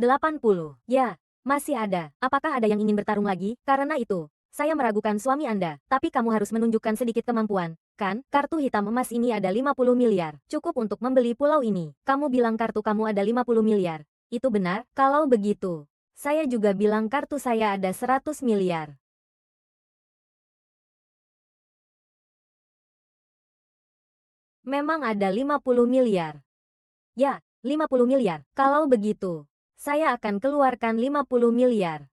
Ya, masih ada. Apakah ada yang ingin bertarung lagi? Karena itu, saya meragukan suami Anda. Tapi kamu harus menunjukkan sedikit kemampuan. Kan, kartu hitam emas ini ada 50 miliar. Cukup untuk membeli pulau ini. Kamu bilang kartu kamu ada 50 miliar. Itu benar? Kalau begitu, saya juga bilang kartu saya ada 100 miliar. Memang ada 50 miliar. Ya, 50 miliar. Kalau begitu, saya akan keluarkan 50 miliar.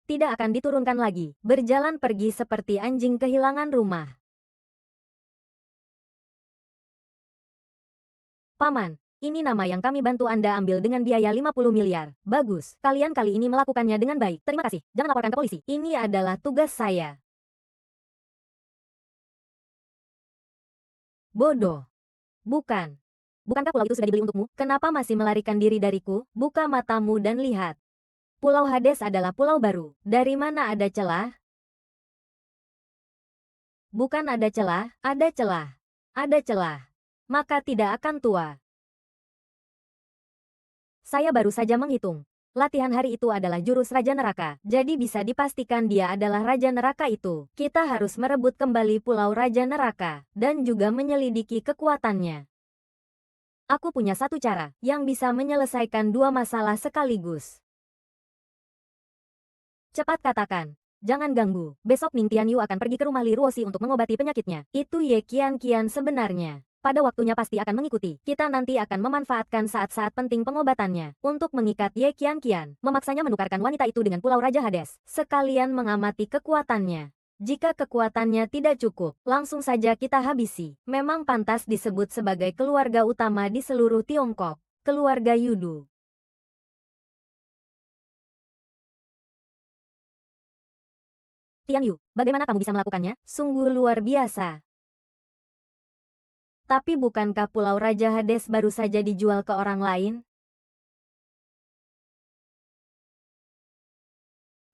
Tidak akan diturunkan lagi. Berjalan pergi seperti anjing kehilangan rumah. Paman, ini nama yang kami bantu Anda ambil dengan biaya 50 miliar. Bagus, kalian kali ini melakukannya dengan baik. Terima kasih, jangan laporkan ke polisi. Ini adalah tugas saya. Bodoh. Bukan. Bukankah pulau itu sudah dibeli untukmu? Kenapa masih melarikan diri dariku? Buka matamu dan lihat. Pulau Hades adalah pulau baru. Dari mana ada celah? Bukan ada celah, ada celah. Ada celah. Maka tidak akan tua. Saya baru saja menghitung. Latihan hari itu adalah jurus Raja Neraka, jadi bisa dipastikan dia adalah Raja Neraka itu. Kita harus merebut kembali Pulau Raja Neraka, dan juga menyelidiki kekuatannya. Aku punya satu cara, yang bisa menyelesaikan dua masalah sekaligus. Cepat katakan. Jangan ganggu. Besok Ning Tianyu akan pergi ke rumah Li Ruoxi untuk mengobati penyakitnya. Itu Ye Qian sebenarnya. Pada waktunya pasti akan mengikuti. Kita nanti akan memanfaatkan saat-saat penting pengobatannya. Untuk mengikat Ye Qian, memaksanya menukarkan wanita itu dengan Pulau Raja Hades. Sekalian mengamati kekuatannya. Jika kekuatannya tidak cukup, langsung saja kita habisi. Memang pantas disebut sebagai keluarga utama di seluruh Tiongkok. Keluarga Yudu. Tianyu, bagaimana kamu bisa melakukannya? Sungguh luar biasa. Tapi bukankah Pulau Raja Hades baru saja dijual ke orang lain?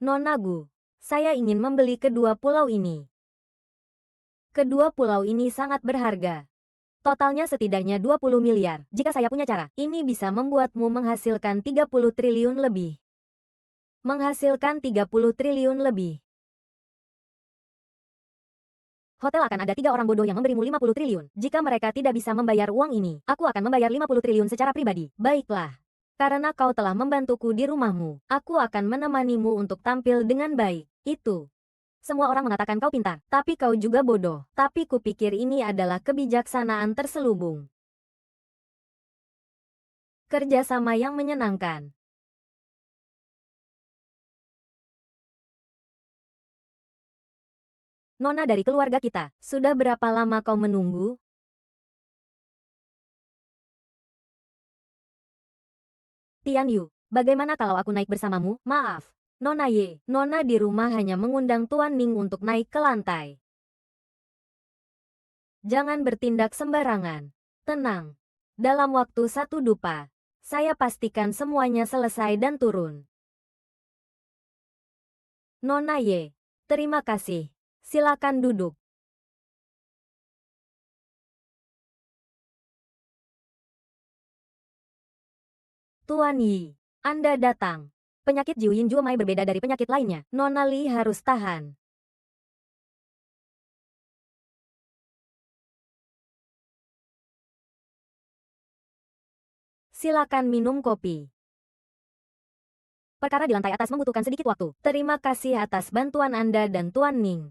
Nona Gu, saya ingin membeli kedua pulau ini. Kedua pulau ini sangat berharga. Totalnya setidaknya 20 miliar. Jika saya punya cara, ini bisa membuatmu menghasilkan 30 triliun lebih. Menghasilkan 30 triliun lebih. Hotel akan ada 3 orang bodoh yang memberimu 50 triliun. Jika mereka tidak bisa membayar uang ini, aku akan membayar 50 triliun secara pribadi. Baiklah. Karena kau telah membantuku di rumahmu, aku akan menemanimu untuk tampil dengan baik. Itu. Semua orang mengatakan kau pintar, tapi kau juga bodoh. Tapi kupikir ini adalah kebijaksanaan terselubung. Kerjasama yang menyenangkan. Nona dari keluarga kita, sudah berapa lama kau menunggu? Tian Yu, bagaimana kalau aku naik bersamamu? Maaf, Nona Ye. Nona di rumah hanya mengundang Tuan Ning untuk naik ke lantai. Jangan bertindak sembarangan. Tenang. Dalam waktu 1 dupa, saya pastikan semuanya selesai dan turun. Nona Ye, terima kasih. Silakan duduk. Tuan Yi, Anda datang. Penyakit Jiu Yin Juemai berbeda dari penyakit lainnya. Nona Li harus tahan. Silakan minum kopi. Perkara di lantai atas membutuhkan sedikit waktu. Terima kasih atas bantuan Anda dan Tuan Ning.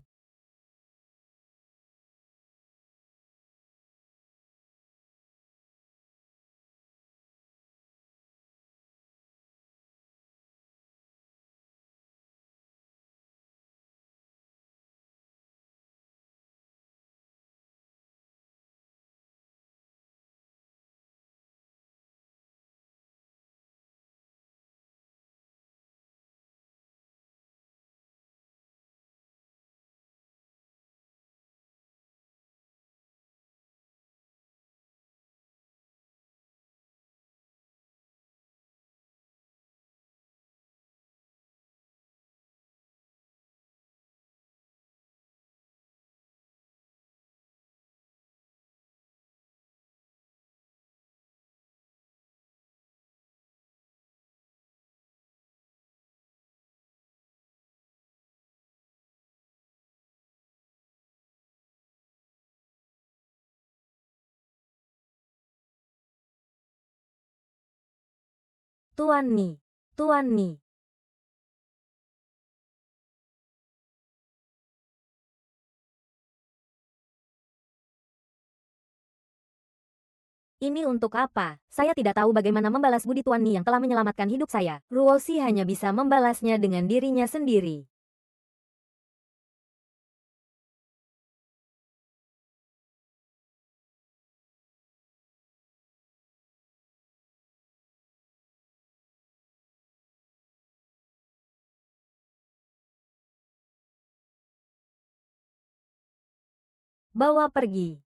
Tuan Ni, Tuan Ni. Ini untuk apa? Saya tidak tahu bagaimana membalas budi Tuan Ni yang telah menyelamatkan hidup saya. Ruosi hanya bisa membalasnya dengan dirinya sendiri. Bawa pergi.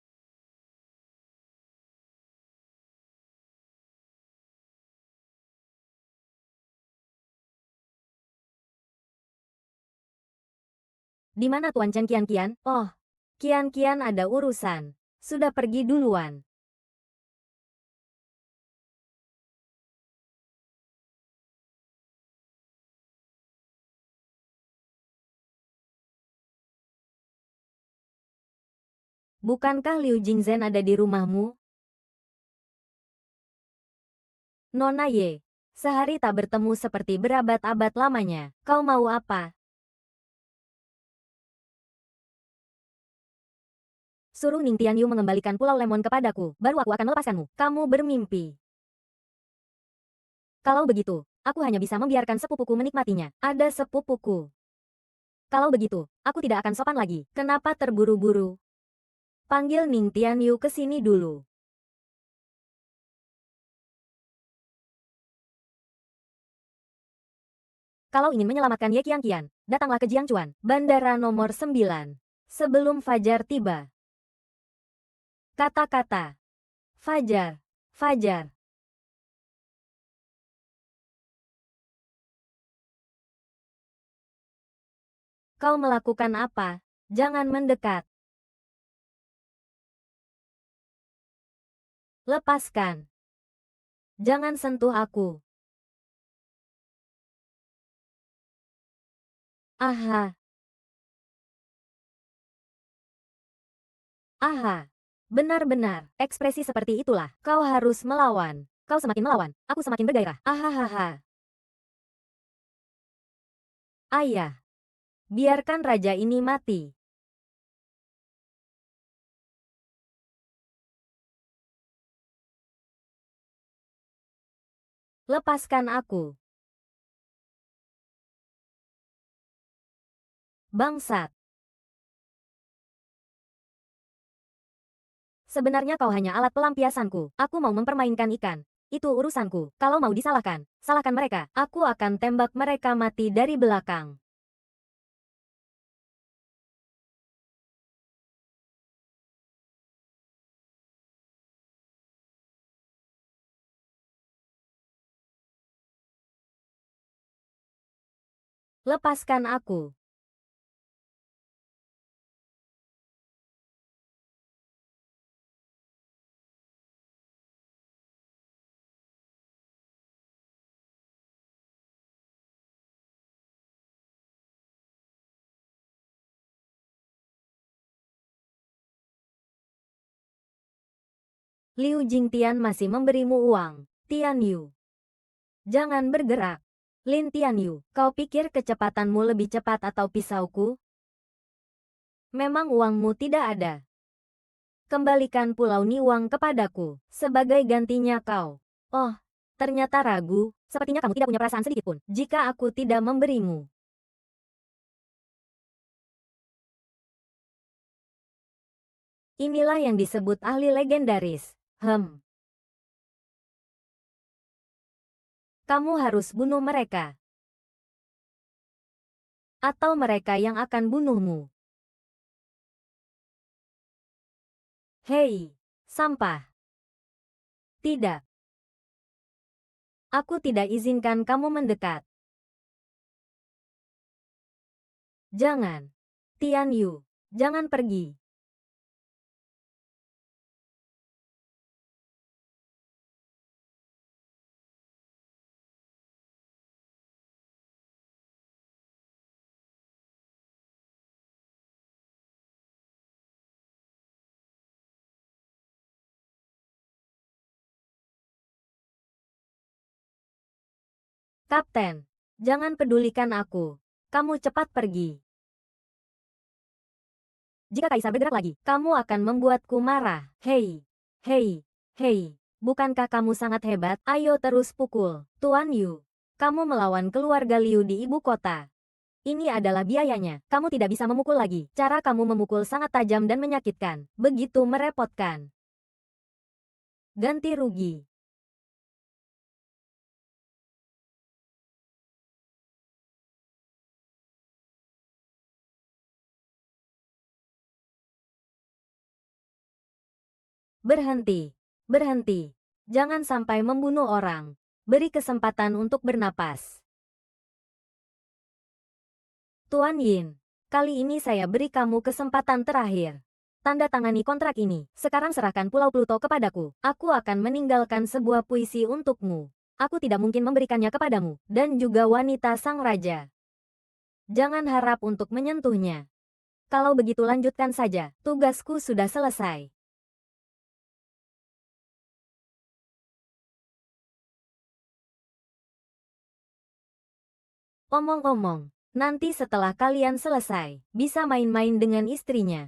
Di mana Tuan Chen Kian? Oh, Kian ada urusan. Sudah pergi duluan. Bukankah Liu Jingzhen ada di rumahmu? Nona Ye, sehari tak bertemu seperti berabad-abad lamanya. Kau mau apa? Suruh Ning Tianyu mengembalikan Pulau Lemon kepadaku, baru aku akan melepaskanmu. Kamu bermimpi. Kalau begitu, aku hanya bisa membiarkan sepupuku menikmatinya. Ada sepupuku. Kalau begitu, aku tidak akan sopan lagi. Kenapa terburu-buru? Panggil Ning Tianyu ke sini dulu. Kalau ingin menyelamatkan Ye Qian, datanglah ke Jiangchuan, bandara nomor 9. Sebelum Fajar tiba. Kata-kata. Fajar. Fajar. Kau melakukan apa? Jangan mendekat. Lepaskan. Jangan sentuh aku. Aha. Aha. Benar-benar, ekspresi seperti itulah. Kau harus melawan. Kau semakin melawan, aku semakin bergairah. Ahahaha. Ayah. Biarkan raja ini mati. Lepaskan aku. Bangsat. Sebenarnya kau hanya alat pelampiasanku. Aku mau mempermainkan ikan. Itu urusanku. Kalau mau disalahkan, salahkan mereka. Aku akan tembak mereka mati dari belakang. Lepaskan aku. Liu Jingtian masih memberimu uang. Tian Yu. Jangan bergerak. Lin Tian Yu, kau pikir kecepatanmu lebih cepat atau pisauku? Memang uangmu tidak ada. Kembalikan Pulau Niwang kepadaku. Sebagai gantinya kau. Oh, ternyata ragu. Sepertinya kamu tidak punya perasaan sedikitpun. Jika aku tidak memberimu. Inilah yang disebut ahli legendaris. Kamu harus bunuh mereka. Atau mereka yang akan bunuhmu. Hei, sampah. Tidak. Aku tidak izinkan kamu mendekat. Jangan. Tian Yu, jangan pergi. Kapten, jangan pedulikan aku. Kamu cepat pergi. Jika Kaisar bergerak lagi, kamu akan membuatku marah. Hei, hei, hei. Bukankah kamu sangat hebat? Ayo terus pukul. Tuan Yu, kamu melawan keluarga Liu di ibu kota. Ini adalah biayanya. Kamu tidak bisa memukul lagi. Cara kamu memukul sangat tajam dan menyakitkan. Begitu merepotkan. Ganti rugi. Berhenti. Berhenti. Jangan sampai membunuh orang. Beri kesempatan untuk bernapas. Tuan Yin, kali ini saya beri kamu kesempatan terakhir. Tanda tangani kontrak ini. Sekarang serahkan Pulau Pluto kepadaku. Aku akan meninggalkan sebuah puisi untukmu. Aku tidak mungkin memberikannya kepadamu. Dan juga wanita sang raja. Jangan harap untuk menyentuhnya. Kalau begitu lanjutkan saja. Tugasku sudah selesai. Omong-omong, nanti setelah kalian selesai, bisa main-main dengan istrinya.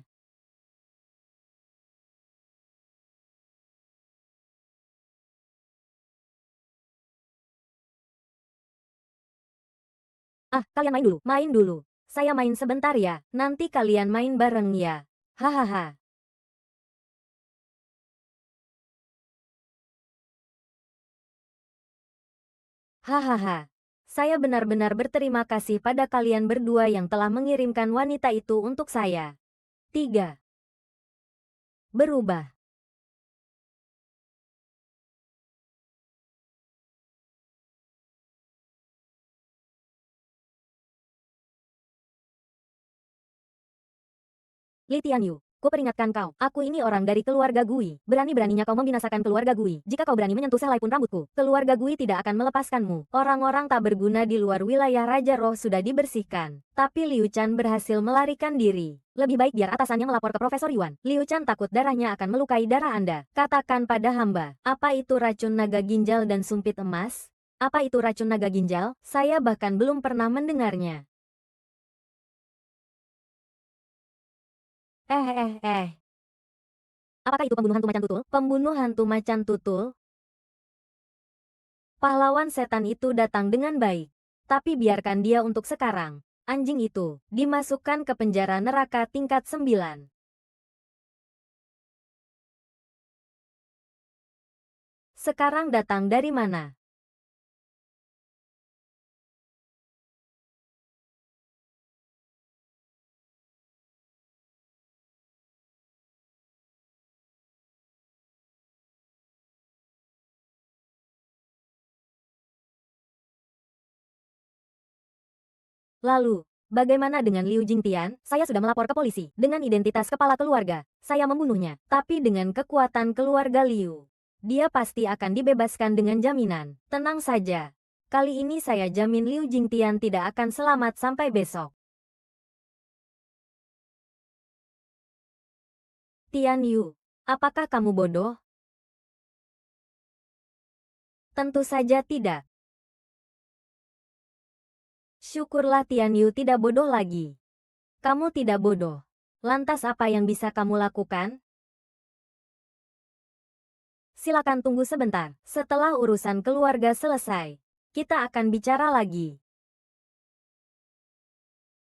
Ah, kalian main dulu, main dulu. Saya main sebentar ya, nanti kalian main bareng ya. Hahaha. Hahaha. Saya benar-benar berterima kasih pada kalian berdua yang telah mengirimkan wanita itu untuk saya. 3. Berubah. Li Tianyu, ku peringatkan kau, aku ini orang dari keluarga Gui. Berani-beraninya kau membinasakan keluarga Gui. Jika kau berani menyentuh sehelai pun rambutku, keluarga Gui tidak akan melepaskanmu. Orang-orang tak berguna di luar wilayah Raja Roh sudah dibersihkan. Tapi Liu Chan berhasil melarikan diri. Lebih baik biar atasannya melapor ke Profesor Yuan. Liu Chan takut darahnya akan melukai darah Anda. Katakan pada hamba, apa itu racun naga ginjal dan sumpit emas? Apa itu racun naga ginjal? Saya bahkan belum pernah mendengarnya. Eh. Apakah itu pembunuh hantu macan tutul? Pembunuh hantu macan tutul? Pahlawan setan itu datang dengan baik. Tapi biarkan dia untuk sekarang. Anjing itu dimasukkan ke penjara neraka tingkat 9. Sekarang datang dari mana? Lalu, bagaimana dengan Liu Jingtian? Saya sudah melapor ke polisi. Dengan identitas kepala keluarga, saya membunuhnya. Tapi dengan kekuatan keluarga Liu, dia pasti akan dibebaskan dengan jaminan. Tenang saja. Kali ini saya jamin Liu Jingtian tidak akan selamat sampai besok. Tian Yu, apakah kamu bodoh? Tentu saja tidak. Syukurlah Tian Yu tidak bodoh lagi. Kamu tidak bodoh. Lantas apa yang bisa kamu lakukan? Silakan tunggu sebentar. Setelah urusan keluarga selesai, kita akan bicara lagi.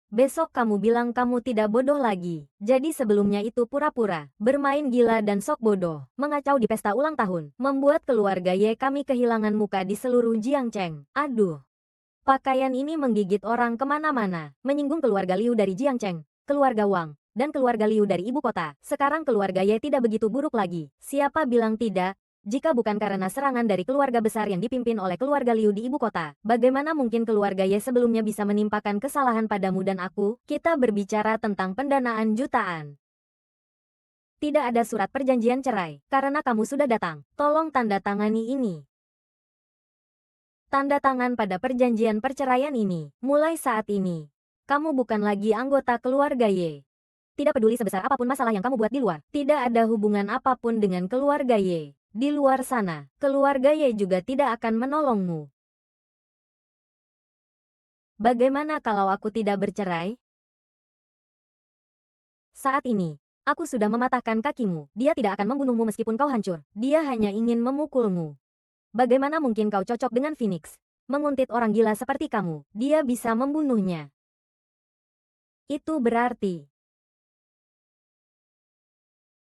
Besok kamu bilang kamu tidak bodoh lagi. Jadi sebelumnya itu pura-pura, bermain gila dan sok bodoh, mengacau di pesta ulang tahun, membuat keluarga Ye kami kehilangan muka di seluruh Jiangcheng. Aduh. Pakaian ini menggigit orang kemana-mana, menyinggung keluarga Liu dari Jiangcheng, keluarga Wang, dan keluarga Liu dari ibu kota. Sekarang keluarga Ye tidak begitu buruk lagi. Siapa bilang tidak? Jika bukan karena serangan dari keluarga besar yang dipimpin oleh keluarga Liu di ibu kota, bagaimana mungkin keluarga Ye sebelumnya bisa menimpakan kesalahan padamu dan aku? Kita berbicara tentang pendanaan jutaan. Tidak ada surat perjanjian cerai, karena kamu sudah datang. Tolong tanda tangani ini. Tanda tangan pada perjanjian perceraian ini. Mulai saat ini, kamu bukan lagi anggota keluarga Ye. Tidak peduli sebesar apapun masalah yang kamu buat di luar, tidak ada hubungan apapun dengan keluarga Ye. Di luar sana, keluarga Ye juga tidak akan menolongmu. Bagaimana kalau aku tidak bercerai? Saat ini, aku sudah mematahkan kakimu. Dia tidak akan membunuhmu meskipun kau hancur. Dia hanya ingin memukulmu. Bagaimana mungkin kau cocok dengan Phoenix? Menguntit orang gila seperti kamu, dia bisa membunuhnya. Itu berarti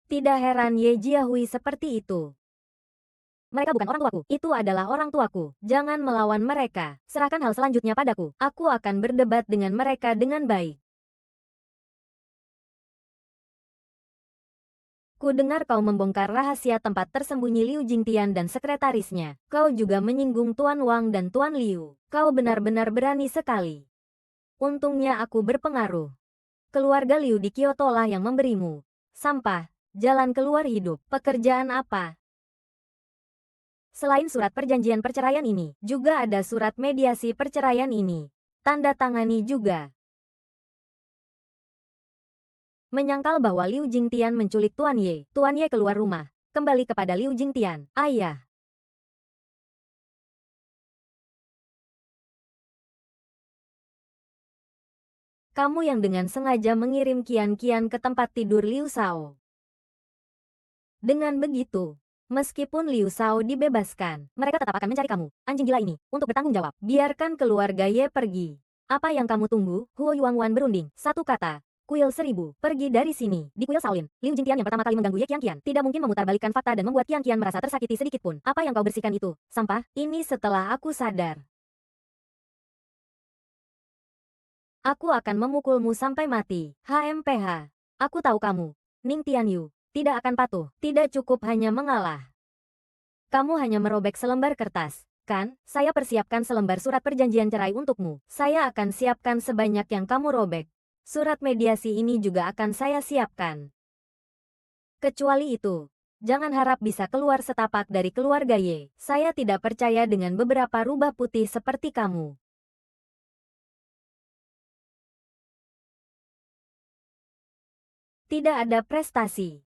tidak heran Ye Jiahui seperti itu. Mereka bukan orang tuaku, itu adalah orang tuaku. Jangan melawan mereka. Serahkan hal selanjutnya padaku. Aku akan berdebat dengan mereka dengan baik. Ku dengar kau membongkar rahasia tempat tersembunyi Liu Jingtian dan sekretarisnya. Kau juga menyinggung Tuan Wang dan Tuan Liu. Kau benar-benar berani sekali. Untungnya aku berpengaruh. Keluarga Liu di Kyoto lah yang memberimu sampah, jalan keluar hidup. Pekerjaan apa? Selain surat perjanjian perceraian ini, juga ada surat mediasi perceraian ini. Tanda tangani juga. Menyangkal bahwa Liu Jingtian menculik Tuan Ye. Tuan Ye keluar rumah. Kembali kepada Liu Jingtian. Ayah. Kamu yang dengan sengaja mengirim Qian-Qian ke tempat tidur Liu Shao. Dengan begitu, meskipun Liu Shao dibebaskan, mereka tetap akan mencari kamu, anjing gila ini, untuk bertanggung jawab. Biarkan keluarga Ye pergi. Apa yang kamu tunggu? Huo Yuangwan berunding. Satu kata. Kuil 1000. Pergi dari sini. Di kuil Shaolin, Liu Jingtian yang pertama kali mengganggu Ye Qian-Qian tidak mungkin memutarbalikkan fakta dan membuat Qian-Qian merasa tersakiti sedikit pun. Apa yang kau bersihkan itu? Sampah? Ini setelah aku sadar. Aku akan memukulmu sampai mati. HMPH. Aku tahu kamu, Ning Tianyu, tidak akan patuh. Tidak cukup hanya mengalah. Kamu hanya merobek selembar kertas, kan? Saya persiapkan selembar surat perjanjian cerai untukmu. Saya akan siapkan sebanyak yang kamu robek. Surat mediasi ini juga akan saya siapkan. Kecuali itu, jangan harap bisa keluar setapak dari keluarga Ye. Saya tidak percaya dengan beberapa rubah putih seperti kamu. Tidak ada prestasi.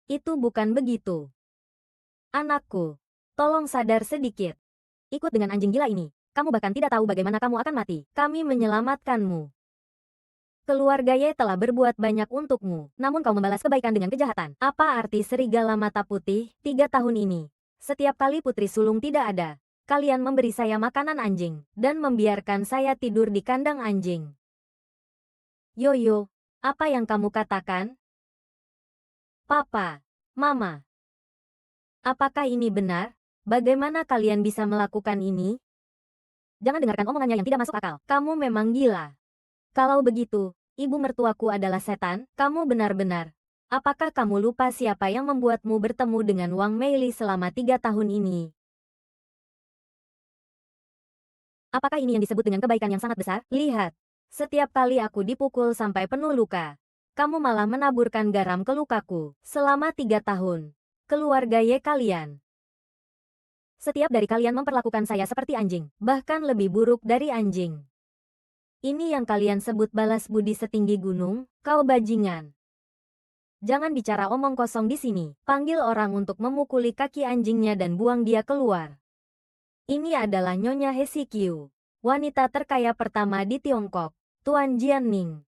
Itu bukan begitu. Anakku, tolong sadar sedikit. Ikut dengan anjing gila ini. Kamu bahkan tidak tahu bagaimana kamu akan mati. Kami menyelamatkanmu. Keluarga Ye telah berbuat banyak untukmu, namun kau membalas kebaikan dengan kejahatan. Apa arti serigala mata putih? 3 tahun ini. Setiap kali putri sulung tidak ada, kalian memberi saya makanan anjing, dan membiarkan saya tidur di kandang anjing. Yoyo, apa yang kamu katakan? Papa, Mama. Apakah ini benar? Bagaimana kalian bisa melakukan ini? Jangan dengarkan omongannya yang tidak masuk akal. Kamu memang gila. Kalau begitu, ibu mertuaku adalah setan, kamu benar-benar. Apakah kamu lupa siapa yang membuatmu bertemu dengan Wang Meili selama 3 tahun ini? Apakah ini yang disebut dengan kebaikan yang sangat besar? Lihat, setiap kali aku dipukul sampai penuh luka, kamu malah menaburkan garam ke lukaku. Selama 3 tahun, keluarga Ye kalian. Setiap dari kalian memperlakukan saya seperti anjing, bahkan lebih buruk dari anjing. Ini yang kalian sebut balas budi setinggi gunung, kau bajingan. Jangan bicara omong kosong di sini. Panggil orang untuk memukuli kaki anjingnya dan buang dia keluar. Ini adalah Nyonya Hesikyu, wanita terkaya pertama di Tiongkok, Tuan Jianning.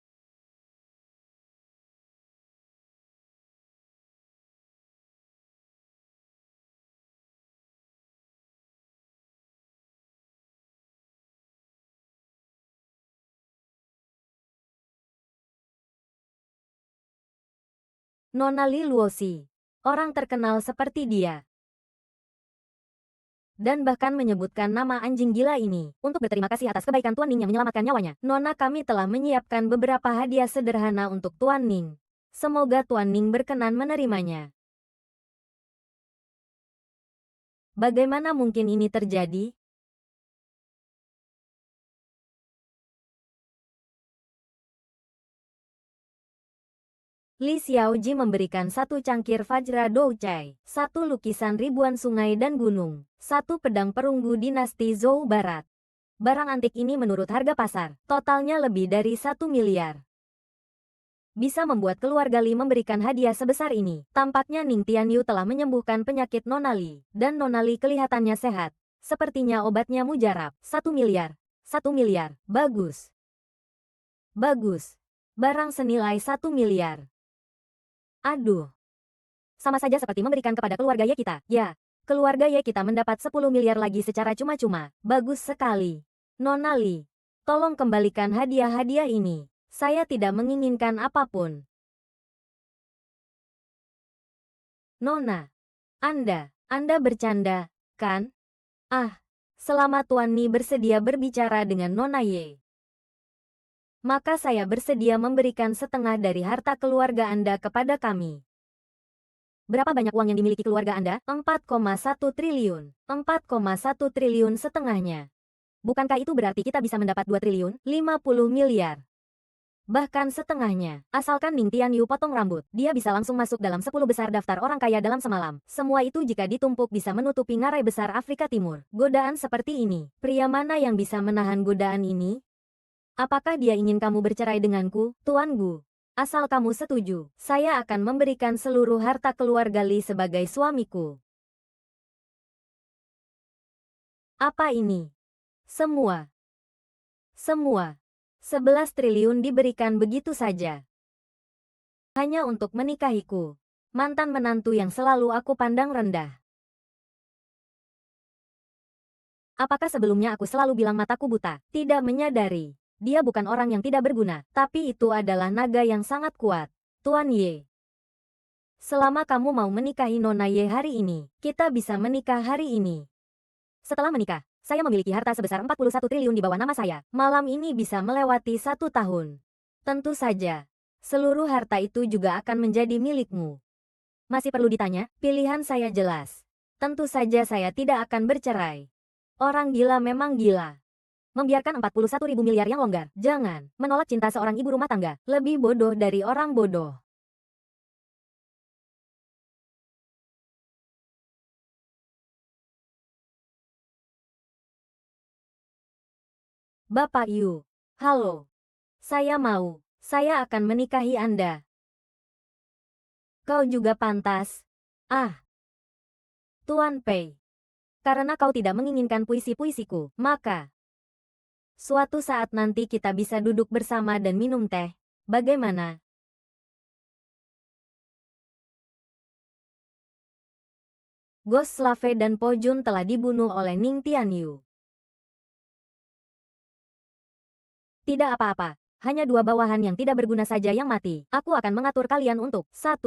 Nona Li Luosi, orang terkenal seperti dia. Dan bahkan menyebutkan nama anjing gila ini, untuk berterima kasih atas kebaikan Tuan Ning yang menyelamatkan nyawanya. Nona, kami telah menyiapkan beberapa hadiah sederhana untuk Tuan Ning. Semoga Tuan Ning berkenan menerimanya. Bagaimana mungkin ini terjadi? Li Xiaoji memberikan 1 cangkir Vajra Doucai, 1 lukisan ribuan sungai dan gunung, 1 pedang perunggu dinasti Zhou Barat. Barang antik ini menurut harga pasar, totalnya lebih dari 1 miliar. Bisa membuat keluarga Li memberikan hadiah sebesar ini. Tampaknya Ning Tianyu telah menyembuhkan penyakit Nona Li, dan Nona Li kelihatannya sehat. Sepertinya obatnya mujarab. 1 miliar. 1 miliar. Bagus. Bagus. Barang senilai 1 miliar. Aduh. Sama saja seperti memberikan kepada keluarga Ye kita. Ya, keluarga Ye kita mendapat 10 miliar lagi secara cuma-cuma. Bagus sekali. Nona Li, tolong kembalikan hadiah-hadiah ini. Saya tidak menginginkan apapun. Nona, Anda bercanda, kan? Ah, selama Tuan Ni bersedia berbicara dengan Nona Ye, maka saya bersedia memberikan setengah dari harta keluarga Anda kepada kami. Berapa banyak uang yang dimiliki keluarga Anda? 4,1 triliun. 4,1 triliun setengahnya. Bukankah itu berarti kita bisa mendapat 2 triliun? 50 miliar. Bahkan setengahnya. Asalkan Ning Tianyu potong rambut, dia bisa langsung masuk dalam 10 besar daftar orang kaya dalam semalam. Semua itu jika ditumpuk bisa menutupi ngarai besar Afrika Timur. Godaan seperti ini. Pria mana yang bisa menahan godaan ini? Apakah dia ingin kamu bercerai denganku, Tuan Gu? Asal kamu setuju, saya akan memberikan seluruh harta keluarga Li sebagai suamiku. Apa ini? Semua. 11 triliun diberikan begitu saja. Hanya untuk menikahiku. Mantan menantu yang selalu aku pandang rendah. Apakah sebelumnya aku selalu bilang mataku buta? Tidak menyadari. Dia bukan orang yang tidak berguna, tapi itu adalah naga yang sangat kuat. Tuan Ye. Selama kamu mau menikahi Nona Ye hari ini, kita bisa menikah hari ini. Setelah menikah, saya memiliki harta sebesar 41 triliun di bawah nama saya. Malam ini bisa melewati 1 tahun. Tentu saja, seluruh harta itu juga akan menjadi milikmu. Masih perlu ditanya? Pilihan saya jelas. Tentu saja saya tidak akan bercerai. Orang gila memang gila. Membiarkan 41 ribu miliar yang longgar. Jangan menolak cinta seorang ibu rumah tangga. Lebih bodoh dari orang bodoh. Bapak Yu. Halo. Saya akan menikahi Anda. Kau juga pantas. Ah. Tuan Pei. Karena kau tidak menginginkan puisi-puisiku, maka suatu saat nanti kita bisa duduk bersama dan minum teh. Bagaimana? Ghost Slave dan Po Jun telah dibunuh oleh Ning Tianyu. Tidak apa-apa, hanya dua bawahan yang tidak berguna saja yang mati. Aku akan mengatur kalian untuk 1.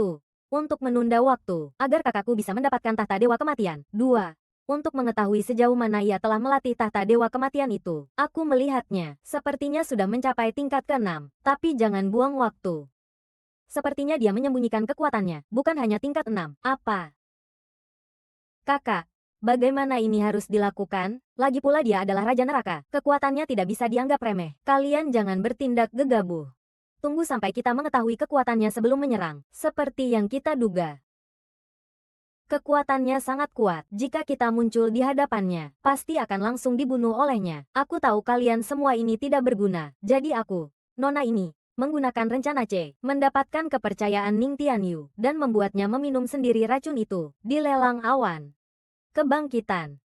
Untuk menunda waktu, agar kakakku bisa mendapatkan tahta Dewa Kematian. 2. Untuk mengetahui sejauh mana ia telah melatih tahta Dewa Kematian itu. Aku melihatnya, sepertinya sudah mencapai tingkat ke-6. Tapi jangan buang waktu. Sepertinya dia menyembunyikan kekuatannya, bukan hanya tingkat 6. Apa? Kakak, bagaimana ini harus dilakukan? Lagi pula dia adalah Raja Neraka. Kekuatannya tidak bisa dianggap remeh. Kalian jangan bertindak gegabah. Tunggu sampai kita mengetahui kekuatannya sebelum menyerang. Seperti yang kita duga. Kekuatannya sangat kuat. Jika kita muncul di hadapannya, pasti akan langsung dibunuh olehnya. Aku tahu kalian semua ini tidak berguna. Jadi aku, Nona ini, menggunakan rencana C, mendapatkan kepercayaan Ning Tianyu, dan membuatnya meminum sendiri racun itu, di lelang awan. Kebangkitan.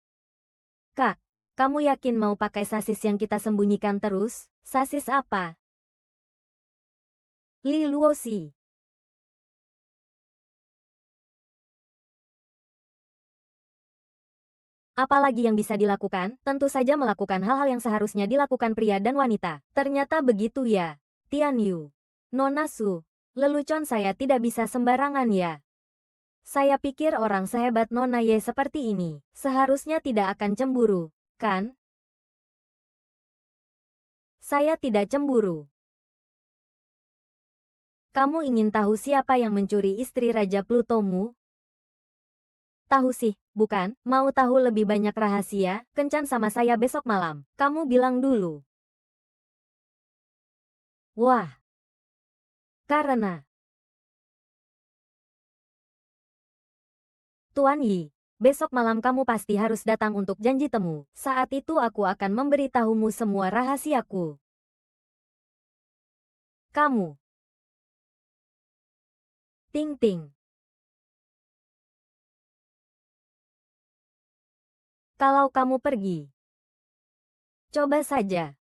Kak, kamu yakin mau pakai sasis yang kita sembunyikan terus? Sasis apa? Li Luoxi. Apalagi yang bisa dilakukan? Tentu saja melakukan hal-hal yang seharusnya dilakukan pria dan wanita. Ternyata begitu ya. Tian Yu. Nona Su. Lelucon saya tidak bisa sembarangan ya. Saya pikir orang sehebat Nona Ye seperti ini, seharusnya tidak akan cemburu, kan? Saya tidak cemburu. Kamu ingin tahu siapa yang mencuri istri Raja Plutomu? Tahu sih, bukan? Mau tahu lebih banyak rahasia? Kencan sama saya besok malam. Kamu bilang dulu. Wah, karena Tuan Yi, besok malam kamu pasti harus datang untuk janji temu. Saat itu aku akan memberitahumu semua rahasiaku. Kamu. Ting ting. Kalau kamu pergi, coba saja.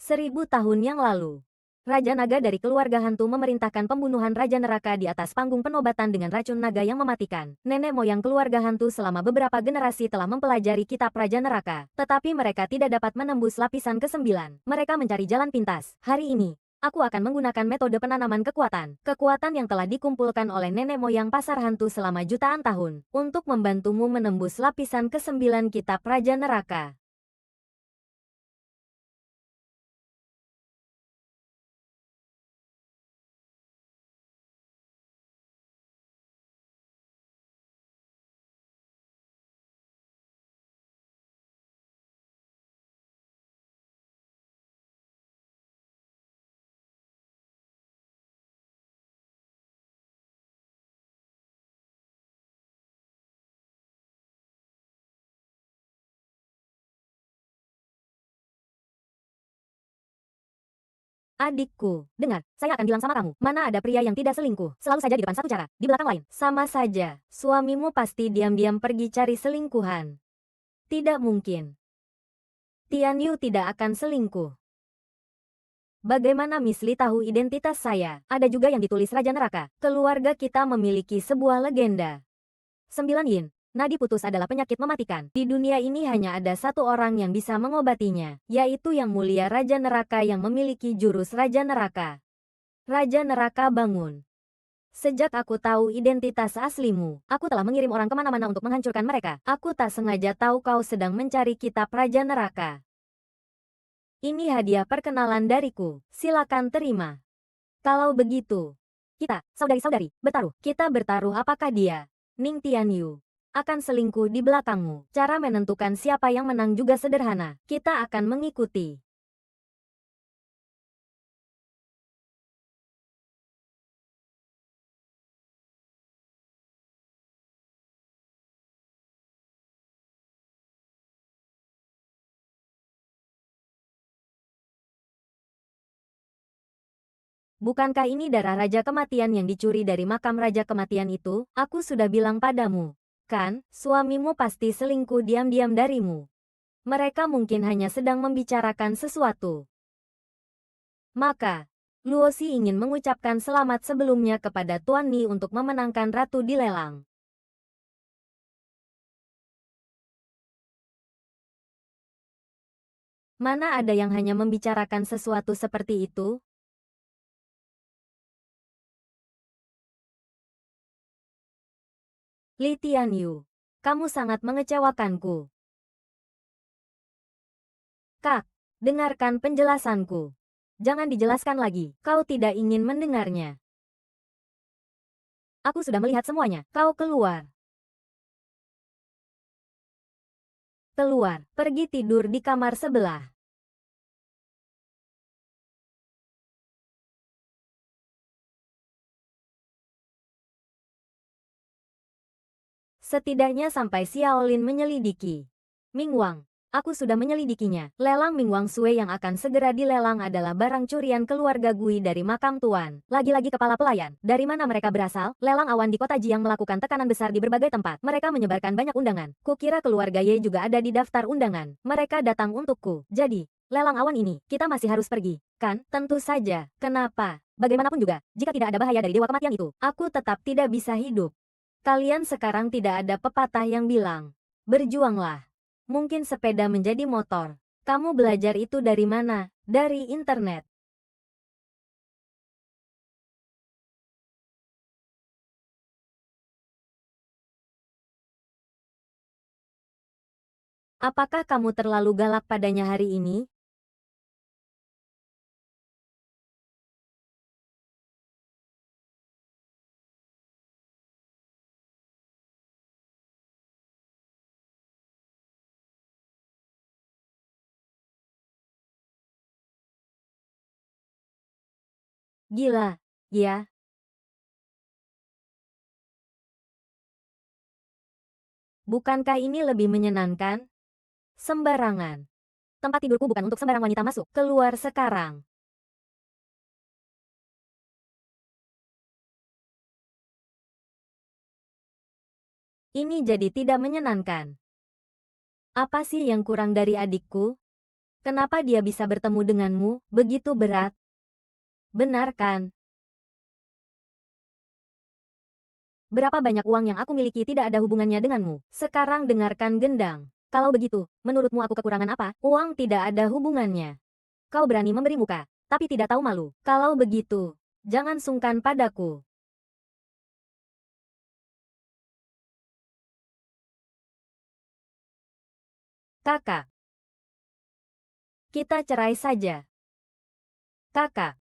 Seribu tahun yang lalu, Raja Naga dari keluarga hantu memerintahkan pembunuhan Raja Neraka di atas panggung penobatan dengan racun naga yang mematikan. Nenek moyang keluarga hantu selama beberapa generasi telah mempelajari kitab Raja Neraka, tetapi mereka tidak dapat menembus lapisan ke-9. Mereka mencari jalan pintas. Hari ini, aku akan menggunakan metode penanaman kekuatan. Kekuatan yang telah dikumpulkan oleh nenek moyang pasar hantu selama jutaan tahun, untuk membantumu menembus lapisan ke-9 kitab Raja Neraka. Adikku, dengar, saya akan bilang sama kamu, mana ada pria yang tidak selingkuh, selalu saja di depan satu cara, di belakang lain. Sama saja, suamimu pasti diam-diam pergi cari selingkuhan. Tidak mungkin. Tian Yu tidak akan selingkuh. Bagaimana Miss Li tahu identitas saya? Ada juga yang ditulis Raja Neraka. Keluarga kita memiliki sebuah legenda. 9 Yin. Nadi putus adalah penyakit mematikan. Di dunia ini hanya ada satu orang yang bisa mengobatinya, yaitu Yang Mulia Raja Neraka yang memiliki jurus Raja Neraka. Raja Neraka bangun. Sejak aku tahu identitas aslimu, aku telah mengirim orang kemana-mana untuk menghancurkan mereka. Aku tak sengaja tahu kau sedang mencari kitab Raja Neraka. Ini hadiah perkenalan dariku. Silakan terima. Kalau begitu, kita, saudari-saudari, bertaruh. Kita bertaruh apakah dia, Ning Tianyu, akan selingkuh di belakangmu. Cara menentukan siapa yang menang juga sederhana. Kita akan mengikuti. Bukankah ini darah Raja Kematian yang dicuri dari makam Raja Kematian itu? Aku sudah bilang padamu. Kan, suamimu pasti selingkuh diam-diam darimu. Mereka mungkin hanya sedang membicarakan sesuatu. Maka, Luosi ingin mengucapkan selamat sebelumnya kepada Tuan Ni untuk memenangkan ratu di lelang. Mana ada yang hanya membicarakan sesuatu seperti itu? Li Tianyu, kamu sangat mengecewakanku. Kak, dengarkan penjelasanku. Jangan dijelaskan lagi, kau tidak ingin mendengarnya. Aku sudah melihat semuanya, kau keluar. Keluar, pergi tidur di kamar sebelah. Setidaknya sampai Xiaolin menyelidiki. Mingwang, aku sudah menyelidikinya. Lelang Mingwang Sui yang akan segera dilelang adalah barang curian keluarga Gui dari makam Tuan. Lagi-lagi kepala pelayan. Dari mana mereka berasal? Lelang awan di kota Jiang melakukan tekanan besar di berbagai tempat. Mereka menyebarkan banyak undangan. Kukira keluarga Ye juga ada di daftar undangan. Mereka datang untukku. Jadi, lelang awan ini, kita masih harus pergi. Kan? Tentu saja. Kenapa? Bagaimanapun juga, jika tidak ada bahaya dari Dewa Kematian itu, aku tetap tidak bisa hidup. Kalian sekarang tidak ada pepatah yang bilang, berjuanglah. Mungkin sepeda menjadi motor. Kamu belajar itu dari mana? Dari internet. Apakah kamu terlalu galak padanya hari ini? Gila, ya. Bukankah ini lebih menyenangkan? Sembarangan. Tempat tidurku bukan untuk sembarang wanita masuk. Keluar sekarang. Ini jadi tidak menyenangkan. Apa sih yang kurang dari adikku? Kenapa dia bisa bertemu denganmu, begitu berat? Benar kan? Berapa banyak uang yang aku miliki tidak ada hubungannya denganmu. Sekarang dengarkan Gendang. Kalau begitu, menurutmu aku kekurangan apa? Uang tidak ada hubungannya. Kau berani memberi muka, tapi tidak tahu malu. Kalau begitu, jangan sungkan padaku. Kakak, kita cerai saja. Kakak.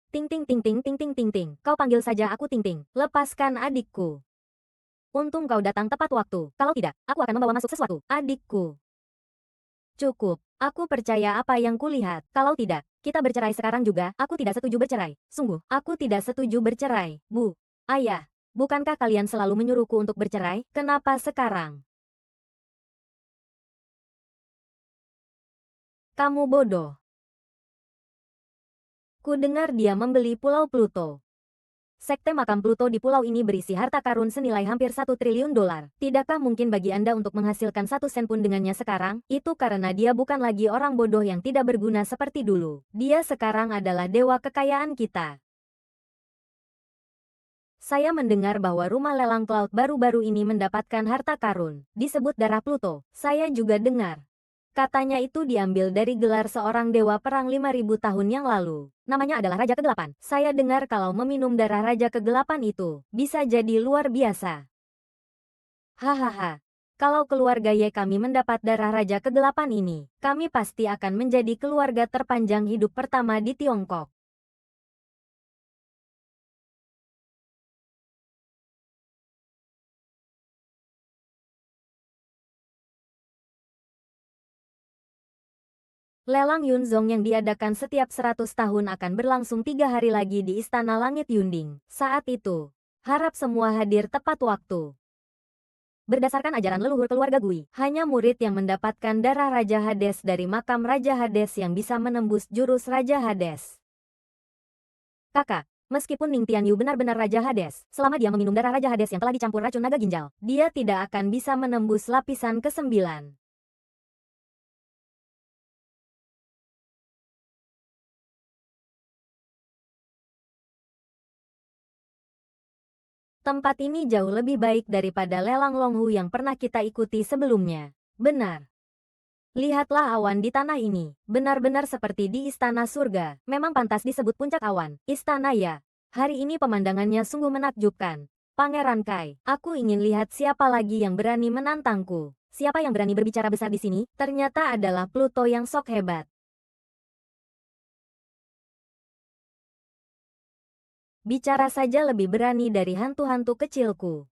Ting ting ting ting ting ting ting ting. Kau panggil saja aku Ting Ting. Lepaskan adikku. Untung kau datang tepat waktu. Kalau tidak, aku akan membawa masuk sesuatu. Adikku. Cukup. Aku percaya apa yang kulihat. Kalau tidak, kita bercerai sekarang juga. Aku tidak setuju bercerai. Sungguh, aku tidak setuju bercerai. Bu. Ayah. Bukankah kalian selalu menyuruhku untuk bercerai? Kenapa sekarang? Kamu bodoh. Ku dengar dia membeli Pulau Pluto. Sekte makam Pluto di pulau ini berisi harta karun senilai hampir 1 triliun dolar. Tidakkah mungkin bagi Anda untuk menghasilkan 1 sen pun dengannya sekarang? Itu karena dia bukan lagi orang bodoh yang tidak berguna seperti dulu. Dia sekarang adalah dewa kekayaan kita. Saya mendengar bahwa rumah lelang Cloud baru-baru ini mendapatkan harta karun. Disebut darah Pluto. Saya juga dengar. Katanya itu diambil dari gelar seorang dewa perang 5.000 tahun yang lalu. Namanya adalah Raja Kegelapan. Saya dengar kalau meminum darah Raja Kegelapan itu, bisa jadi luar biasa. Hahaha. Kalau keluarga Ye kami mendapat darah Raja Kegelapan ini, kami pasti akan menjadi keluarga terpanjang hidup pertama di Tiongkok. Lelang Yunzong yang diadakan setiap 100 tahun akan berlangsung 3 hari lagi di Istana Langit Yunding. Saat itu, harap semua hadir tepat waktu. Berdasarkan ajaran leluhur keluarga Gui, hanya murid yang mendapatkan darah Raja Hades dari makam Raja Hades yang bisa menembus jurus Raja Hades. Kakak, meskipun Ning Tianyu benar-benar Raja Hades, selama dia meminum darah Raja Hades yang telah dicampur racun naga ginjal, dia tidak akan bisa menembus lapisan ke-9. Tempat ini jauh lebih baik daripada lelang Longhu yang pernah kita ikuti sebelumnya. Benar. Lihatlah awan di tanah ini. Benar-benar seperti di istana surga. Memang pantas disebut puncak awan. Istana ya. Hari ini pemandangannya sungguh menakjubkan. Pangeran Kai, aku ingin lihat siapa lagi yang berani menantangku. Siapa yang berani berbicara besar di sini? Ternyata adalah Pluto yang sok hebat. Bicara saja lebih berani dari hantu-hantu kecilku.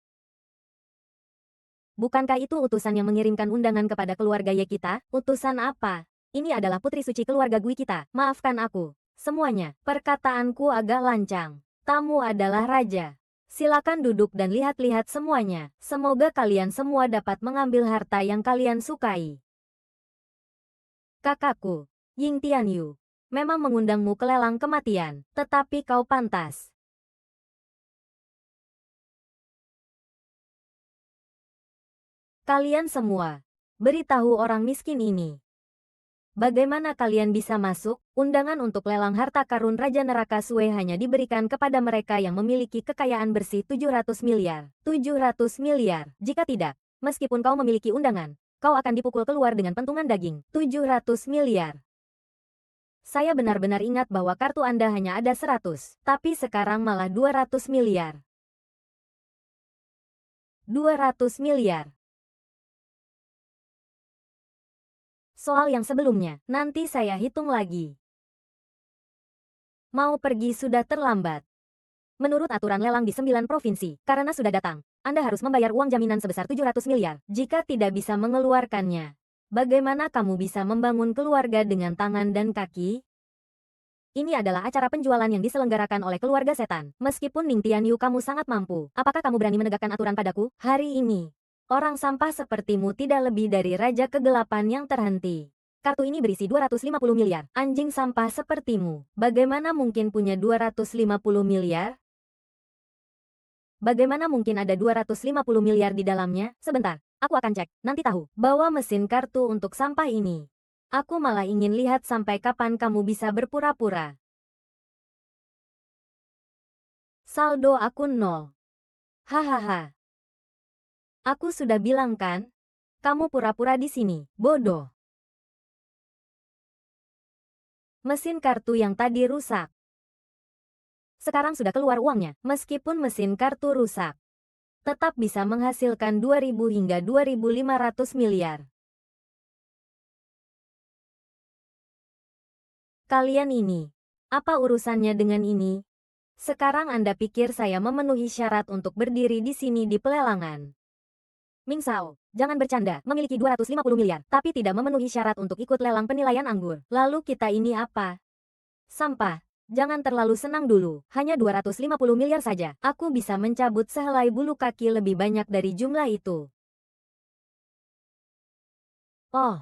Bukankah itu utusan yang mengirimkan undangan kepada keluarga Ye kita? Utusan apa? Ini adalah putri suci keluarga Gui kita. Maafkan aku. Semuanya, perkataanku agak lancang. Tamu adalah raja. Silakan duduk dan lihat-lihat semuanya. Semoga kalian semua dapat mengambil harta yang kalian sukai. Kakakku, Ying Tianyu, memang mengundangmu ke lelang kematian, tetapi kau pantas. Kalian semua, beritahu orang miskin ini. Bagaimana kalian bisa masuk? Undangan untuk lelang harta karun Raja Neraka Sue hanya diberikan kepada mereka yang memiliki kekayaan bersih 700 miliar. 700 miliar. Jika tidak, meskipun kau memiliki undangan, kau akan dipukul keluar dengan pentungan daging. 700 miliar. Saya benar-benar ingat bahwa kartu Anda hanya ada 100, tapi sekarang malah 200 miliar. 200 miliar. Soal yang sebelumnya, nanti saya hitung lagi. Mau pergi sudah terlambat. Menurut aturan lelang di 9 provinsi, karena sudah datang, Anda harus membayar uang jaminan sebesar 700 miliar. Jika tidak bisa mengeluarkannya, bagaimana kamu bisa membangun keluarga dengan tangan dan kaki? Ini adalah acara penjualan yang diselenggarakan oleh keluarga setan. Meskipun Ning Tianyu kamu sangat mampu, apakah kamu berani menegakkan aturan padaku? Hari ini, orang sampah sepertimu tidak lebih dari raja kegelapan yang terhenti. Kartu ini berisi 250 miliar. Anjing sampah sepertimu, bagaimana mungkin punya 250 miliar? Bagaimana mungkin ada 250 miliar di dalamnya? Sebentar, aku akan cek, nanti tahu. Bawa mesin kartu untuk sampah ini. Aku malah ingin lihat sampai kapan kamu bisa berpura-pura. Saldo akun 0. Hahaha. Aku sudah bilang kan? Kamu pura-pura di sini, bodoh. Mesin kartu yang tadi rusak. Sekarang sudah keluar uangnya, meskipun mesin kartu rusak. Tetap bisa menghasilkan 2.000 hingga 2.500 miliar. Kalian ini, apa urusannya dengan ini? Sekarang Anda pikir saya memenuhi syarat untuk berdiri di sini di pelelangan? Ming Sao, jangan bercanda, memiliki 250 miliar, tapi tidak memenuhi syarat untuk ikut lelang penilaian anggur. Lalu kita ini apa? Sampah. Jangan terlalu senang dulu, hanya 250 miliar saja. Aku bisa mencabut sehelai bulu kaki lebih banyak dari jumlah itu. Oh.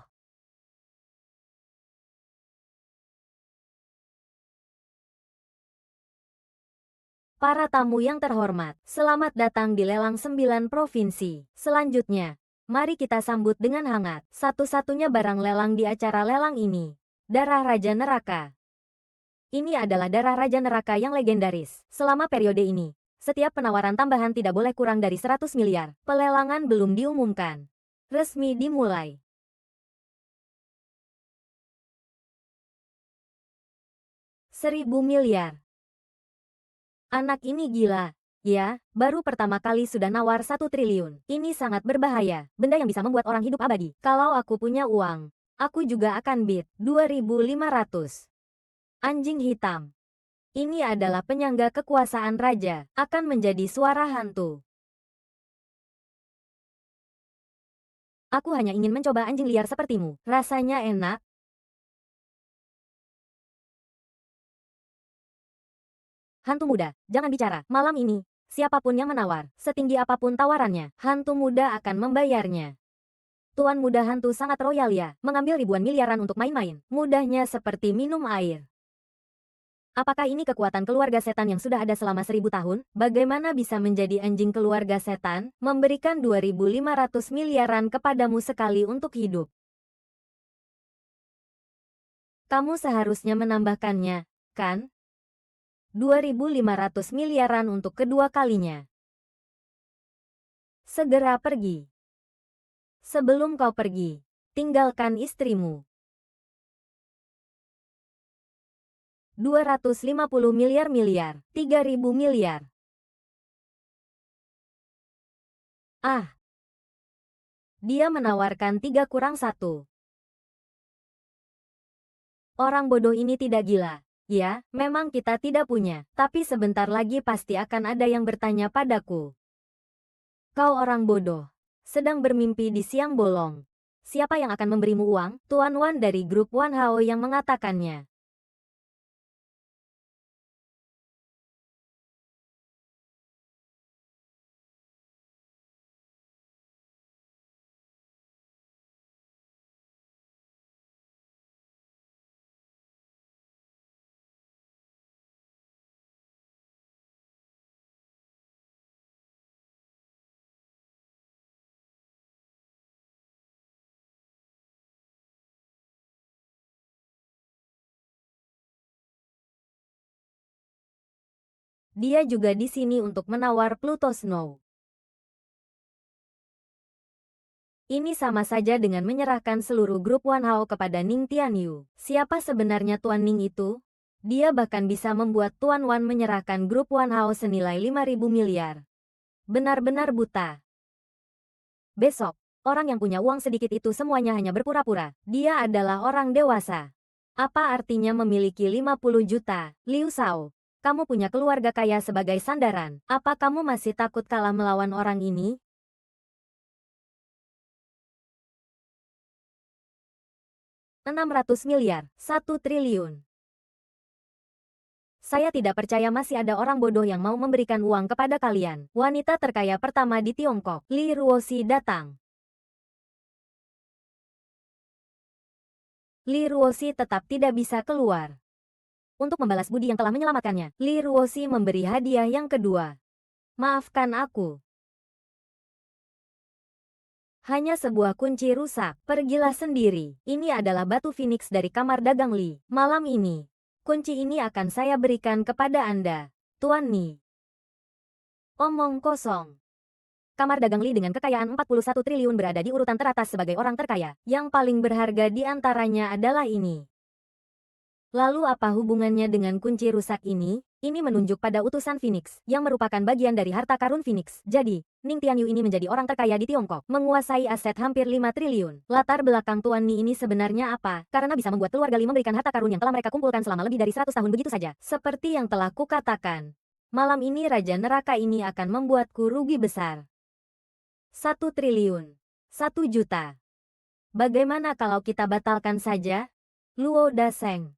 Para tamu yang terhormat, selamat datang di lelang 9 provinsi. Selanjutnya, mari kita sambut dengan hangat. Satu-satunya barang lelang di acara lelang ini. Darah Raja Neraka. Ini adalah darah Raja Neraka yang legendaris. Selama periode ini, setiap penawaran tambahan tidak boleh kurang dari 100 miliar. Pelelangan belum diumumkan. Resmi dimulai. 1.000 miliar. Anak ini gila. Ya, baru pertama kali sudah nawar 1 triliun. Ini sangat berbahaya. Benda yang bisa membuat orang hidup abadi. Kalau aku punya uang, aku juga akan bid 2.500. Anjing hitam. Ini adalah penyangga kekuasaan raja. Akan menjadi suara hantu. Aku hanya ingin mencoba anjing liar sepertimu. Rasanya enak. Hantu muda, jangan bicara. Malam ini, siapapun yang menawar, setinggi apapun tawarannya, hantu muda akan membayarnya. Tuan muda hantu sangat royal ya, mengambil ribuan miliaran untuk main-main. Mudahnya seperti minum air. Apakah ini kekuatan keluarga setan yang sudah ada selama 1000 tahun? Bagaimana bisa menjadi anjing keluarga setan, memberikan 2.500 miliaran kepadamu sekali untuk hidup? Kamu seharusnya menambahkannya, kan? 2.500 miliaran untuk kedua kalinya. Segera pergi. Sebelum kau pergi, tinggalkan istrimu. 250 miliar, 3.000 miliar. Ah, dia menawarkan 3+1. Orang bodoh ini tidak gila. Ya, memang kita tidak punya, tapi sebentar lagi pasti akan ada yang bertanya padaku. Kau orang bodoh, sedang bermimpi di siang bolong. Siapa yang akan memberimu uang? Tuan Wan dari grup Wan Hao yang mengatakannya. Dia juga di sini untuk menawar Pluto Snow. Ini sama saja dengan menyerahkan seluruh grup Wan Hao kepada Ning Tianyu. Siapa sebenarnya Tuan Ning itu? Dia bahkan bisa membuat Tuan Wan menyerahkan grup Wan Hao senilai 5.000 miliar. Benar-benar buta. Besok, orang yang punya uang sedikit itu semuanya hanya berpura-pura. Dia adalah orang dewasa. Apa artinya memiliki 50 juta? Liu Shao, kamu punya keluarga kaya sebagai sandaran. Apa kamu masih takut kalah melawan orang ini? 600 miliar, 1 triliun. Saya tidak percaya masih ada orang bodoh yang mau memberikan uang kepada kalian. Wanita terkaya pertama di Tiongkok, Li Ruoxi datang. Li Ruoxi tetap tidak bisa keluar. Untuk membalas budi yang telah menyelamatkannya, Li Ruoxi memberi hadiah yang kedua. Maafkan aku. Hanya sebuah kunci rusak. Pergilah sendiri. Ini adalah batu Phoenix dari kamar dagang Li. Malam ini, kunci ini akan saya berikan kepada Anda, Tuan Ni. Omong kosong. Kamar dagang Li dengan kekayaan 41 triliun berada di urutan teratas sebagai orang terkaya. Yang paling berharga di antaranya adalah ini. Lalu apa hubungannya dengan kunci rusak ini? Ini menunjuk pada utusan Phoenix, yang merupakan bagian dari harta karun Phoenix. Jadi, Ning Tianyu ini menjadi orang terkaya di Tiongkok, menguasai aset hampir 5 triliun. Latar belakang Tuan Ni ini sebenarnya apa? Karena bisa membuat keluarga Li memberikan harta karun yang telah mereka kumpulkan selama lebih dari 100 tahun begitu saja. Seperti yang telah kukatakan, malam ini Raja Neraka ini akan membuatku rugi besar. 1 triliun. 1 juta. Bagaimana kalau kita batalkan saja? Luo Daseng.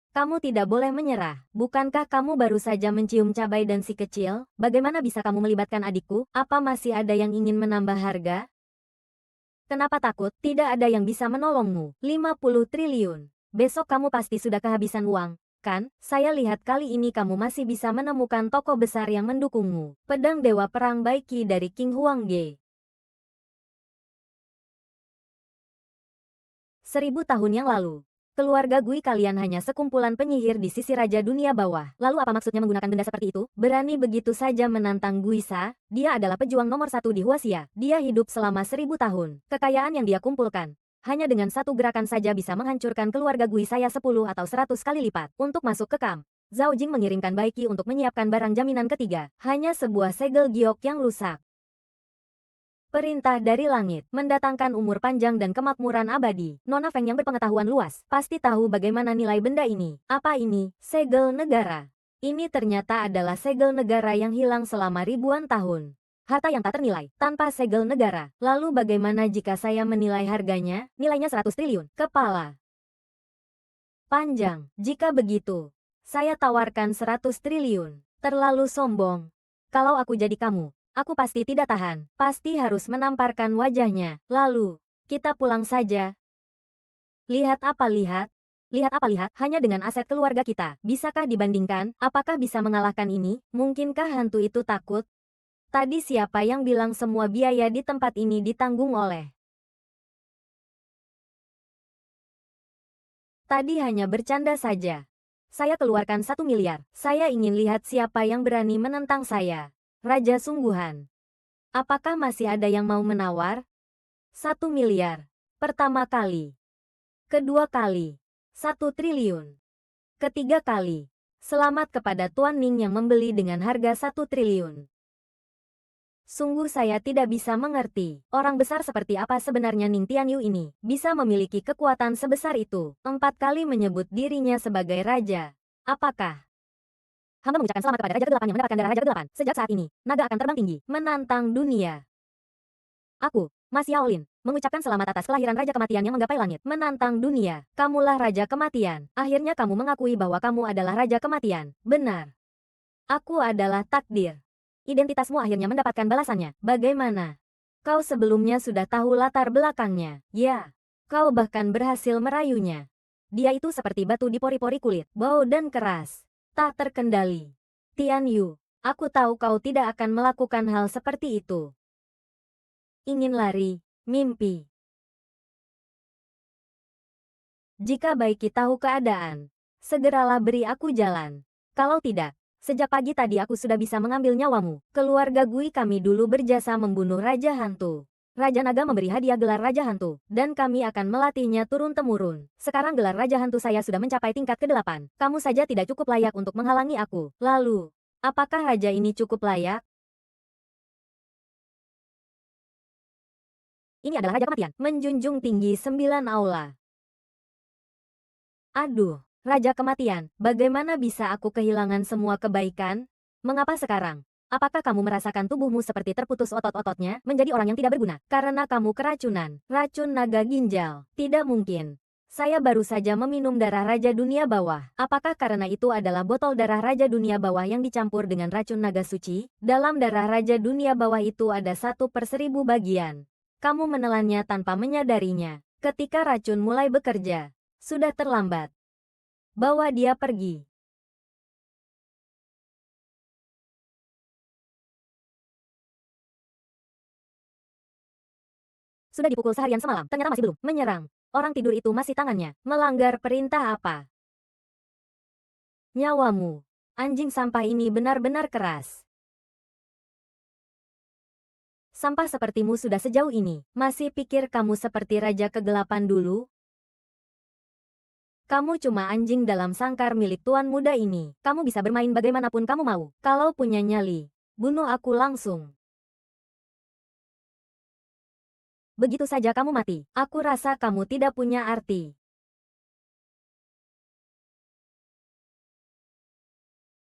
Kamu tidak boleh menyerah. Bukankah kamu baru saja mencium cabai dan si kecil? Bagaimana bisa kamu melibatkan adikku? Apa masih ada yang ingin menambah harga? Kenapa takut? Tidak ada yang bisa menolongmu. 50 triliun. Besok kamu pasti sudah kehabisan uang, kan? Saya lihat kali ini kamu masih bisa menemukan toko besar yang mendukungmu. Pedang Dewa Perang Baiki dari King Huangge. 1000 tahun yang lalu. Keluarga Gui kalian hanya sekumpulan penyihir di sisi Raja Dunia Bawah. Lalu apa maksudnya menggunakan benda seperti itu? Berani begitu saja menantang Guisa? Dia adalah pejuang nomor 1 di Huaxia. Dia hidup selama 1000 tahun. Kekayaan yang dia kumpulkan, hanya dengan satu gerakan saja bisa menghancurkan keluarga Gui saya 10 atau 100 kali lipat. Untuk masuk ke kamp, Zhao Jing mengirimkan Baiki untuk menyiapkan barang jaminan ketiga. Hanya sebuah segel giok yang rusak. Perintah dari langit, mendatangkan umur panjang dan kemakmuran abadi. Nona Feng yang berpengetahuan luas, pasti tahu bagaimana nilai benda ini. Apa ini? Segel negara. Ini ternyata adalah segel negara yang hilang selama ribuan tahun. Harta yang tak ternilai, tanpa segel negara. Lalu bagaimana jika saya menilai harganya? Nilainya 100 triliun. Kepala. Panjang. Jika begitu, saya tawarkan 100 triliun. Terlalu sombong. Kalau aku jadi kamu, aku pasti tidak tahan, pasti harus menamparkan wajahnya. Lalu, kita pulang saja. Lihat apa lihat? Lihat apa lihat, hanya dengan aset keluarga kita. Bisakah dibandingkan? Apakah bisa mengalahkan ini? Mungkinkah hantu itu takut? Tadi siapa yang bilang semua biaya di tempat ini ditanggung oleh? Tadi hanya bercanda saja. Saya keluarkan 1 miliar. Saya ingin lihat siapa yang berani menentang saya. Raja Sungguhan. Apakah masih ada yang mau menawar? 1 miliar. Pertama kali. Kedua kali. 1 triliun. Ketiga kali. Selamat kepada Tuan Ning yang membeli dengan harga 1 triliun. Sungguh saya tidak bisa mengerti, orang besar seperti apa sebenarnya Ning Tianyu ini, bisa memiliki kekuatan sebesar itu, 4 kali menyebut dirinya sebagai raja. Apakah hamba mengucapkan selamat kepada Raja ke-8 yang mendapatkan darah Raja ke-8. Sejak saat ini, naga akan terbang tinggi, menantang dunia. Aku, Mas Yaolin, mengucapkan selamat atas kelahiran Raja Kematian yang menggapai langit, menantang dunia. Kamulah Raja Kematian. Akhirnya kamu mengakui bahwa kamu adalah Raja Kematian. Benar. Aku adalah takdir. Identitasmu akhirnya mendapatkan balasannya. Bagaimana? Kau sebelumnya sudah tahu latar belakangnya. Ya. Kau bahkan berhasil merayunya. Dia itu seperti batu di pori-pori kulit, bau dan keras. Tak terkendali. Tian Yu, aku tahu kau tidak akan melakukan hal seperti itu. Ingin lari, mimpi. Jika Baiki tahu keadaan, segeralah beri aku jalan. Kalau tidak, sejak pagi tadi aku sudah bisa mengambil nyawamu. Keluarga Gui kami dulu berjasa membunuh Raja Hantu. Raja Naga memberi hadiah gelar Raja Hantu, dan kami akan melatihnya turun-temurun. Sekarang gelar Raja Hantu saya sudah mencapai tingkat ke-8. Kamu saja tidak cukup layak untuk menghalangi aku. Lalu, apakah Raja ini cukup layak? Ini adalah Raja Kematian, menjunjung tinggi 9 aula. Aduh, Raja Kematian, bagaimana bisa aku kehilangan semua kebaikan? Mengapa sekarang? Apakah kamu merasakan tubuhmu seperti terputus otot-ototnya, menjadi orang yang tidak berguna, karena kamu keracunan, racun naga ginjal? Tidak mungkin. Saya baru saja meminum darah Raja Dunia Bawah. Apakah karena itu adalah botol darah Raja Dunia Bawah yang dicampur dengan racun naga suci? Dalam darah Raja Dunia Bawah itu ada 1/1000 bagian. Kamu menelannya tanpa menyadarinya. Ketika racun mulai bekerja, sudah terlambat. Bawa dia pergi. Sudah dipukul seharian semalam, ternyata masih belum menyerang. Orang tidur itu masih tangannya. Melanggar perintah apa? Nyawamu. Anjing sampah ini benar-benar keras. Sampah sepertimu sudah sejauh ini. Masih pikir kamu seperti Raja Kegelapan dulu? Kamu cuma anjing dalam sangkar milik tuan muda ini. Kamu bisa bermain bagaimanapun kamu mau. Kalau punya nyali, bunuh aku langsung. Begitu saja kamu mati. Aku rasa kamu tidak punya arti.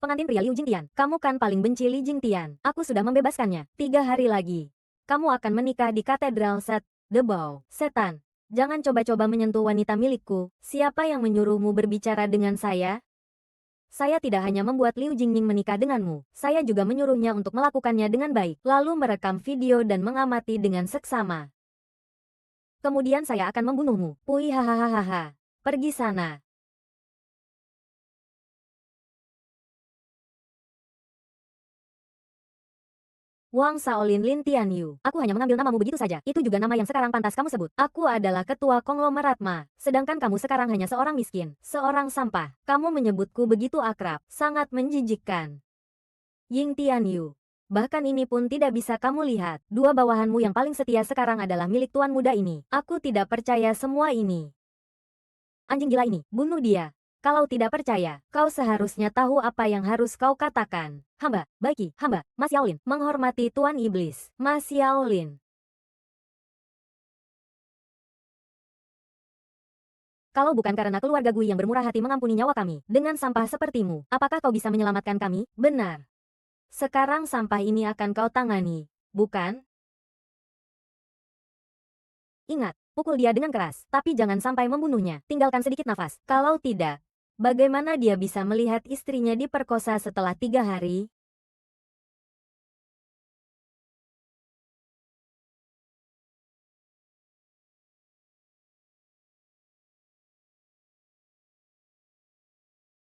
Pengantin pria Liu Jingtian, kamu kan paling benci Li Jingtian. Aku sudah membebaskannya. 3 hari lagi. Kamu akan menikah di katedral Set. Debau. Setan. Jangan coba-coba menyentuh wanita milikku. Siapa yang menyuruhmu berbicara dengan saya? Saya tidak hanya membuat Liu Jingning menikah denganmu. Saya juga menyuruhnya untuk melakukannya dengan baik. Lalu merekam video dan mengamati dengan seksama. Kemudian saya akan membunuhmu. Pui hahaha. Pergi sana. Wang Shaolin Lin Tianyu. Aku hanya mengambil namamu begitu saja. Itu juga nama yang sekarang pantas kamu sebut. Aku adalah ketua konglomerat Ma. Sedangkan kamu sekarang hanya seorang miskin. Seorang sampah. Kamu menyebutku begitu akrab. Sangat menjijikkan. Ying Tianyu. Bahkan ini pun tidak bisa kamu lihat. Dua bawahanmu yang paling setia sekarang adalah milik tuan muda ini. Aku tidak percaya semua ini. Anjing gila ini, bunuh dia. Kalau tidak percaya, kau seharusnya tahu apa yang harus kau katakan. Hamba, Baiki, hamba, Mas Yaolin, menghormati Tuan Iblis. Mas Yaolin. Kalau bukan karena keluarga Gui yang bermurah hati mengampuni nyawa kami, dengan sampah sepertimu, apakah kau bisa menyelamatkan kami? Benar. Sekarang sampah ini akan kau tangani, bukan? Ingat, pukul dia dengan keras, tapi jangan sampai membunuhnya. Tinggalkan sedikit nafas. Kalau tidak, bagaimana dia bisa melihat istrinya diperkosa setelah 3 hari?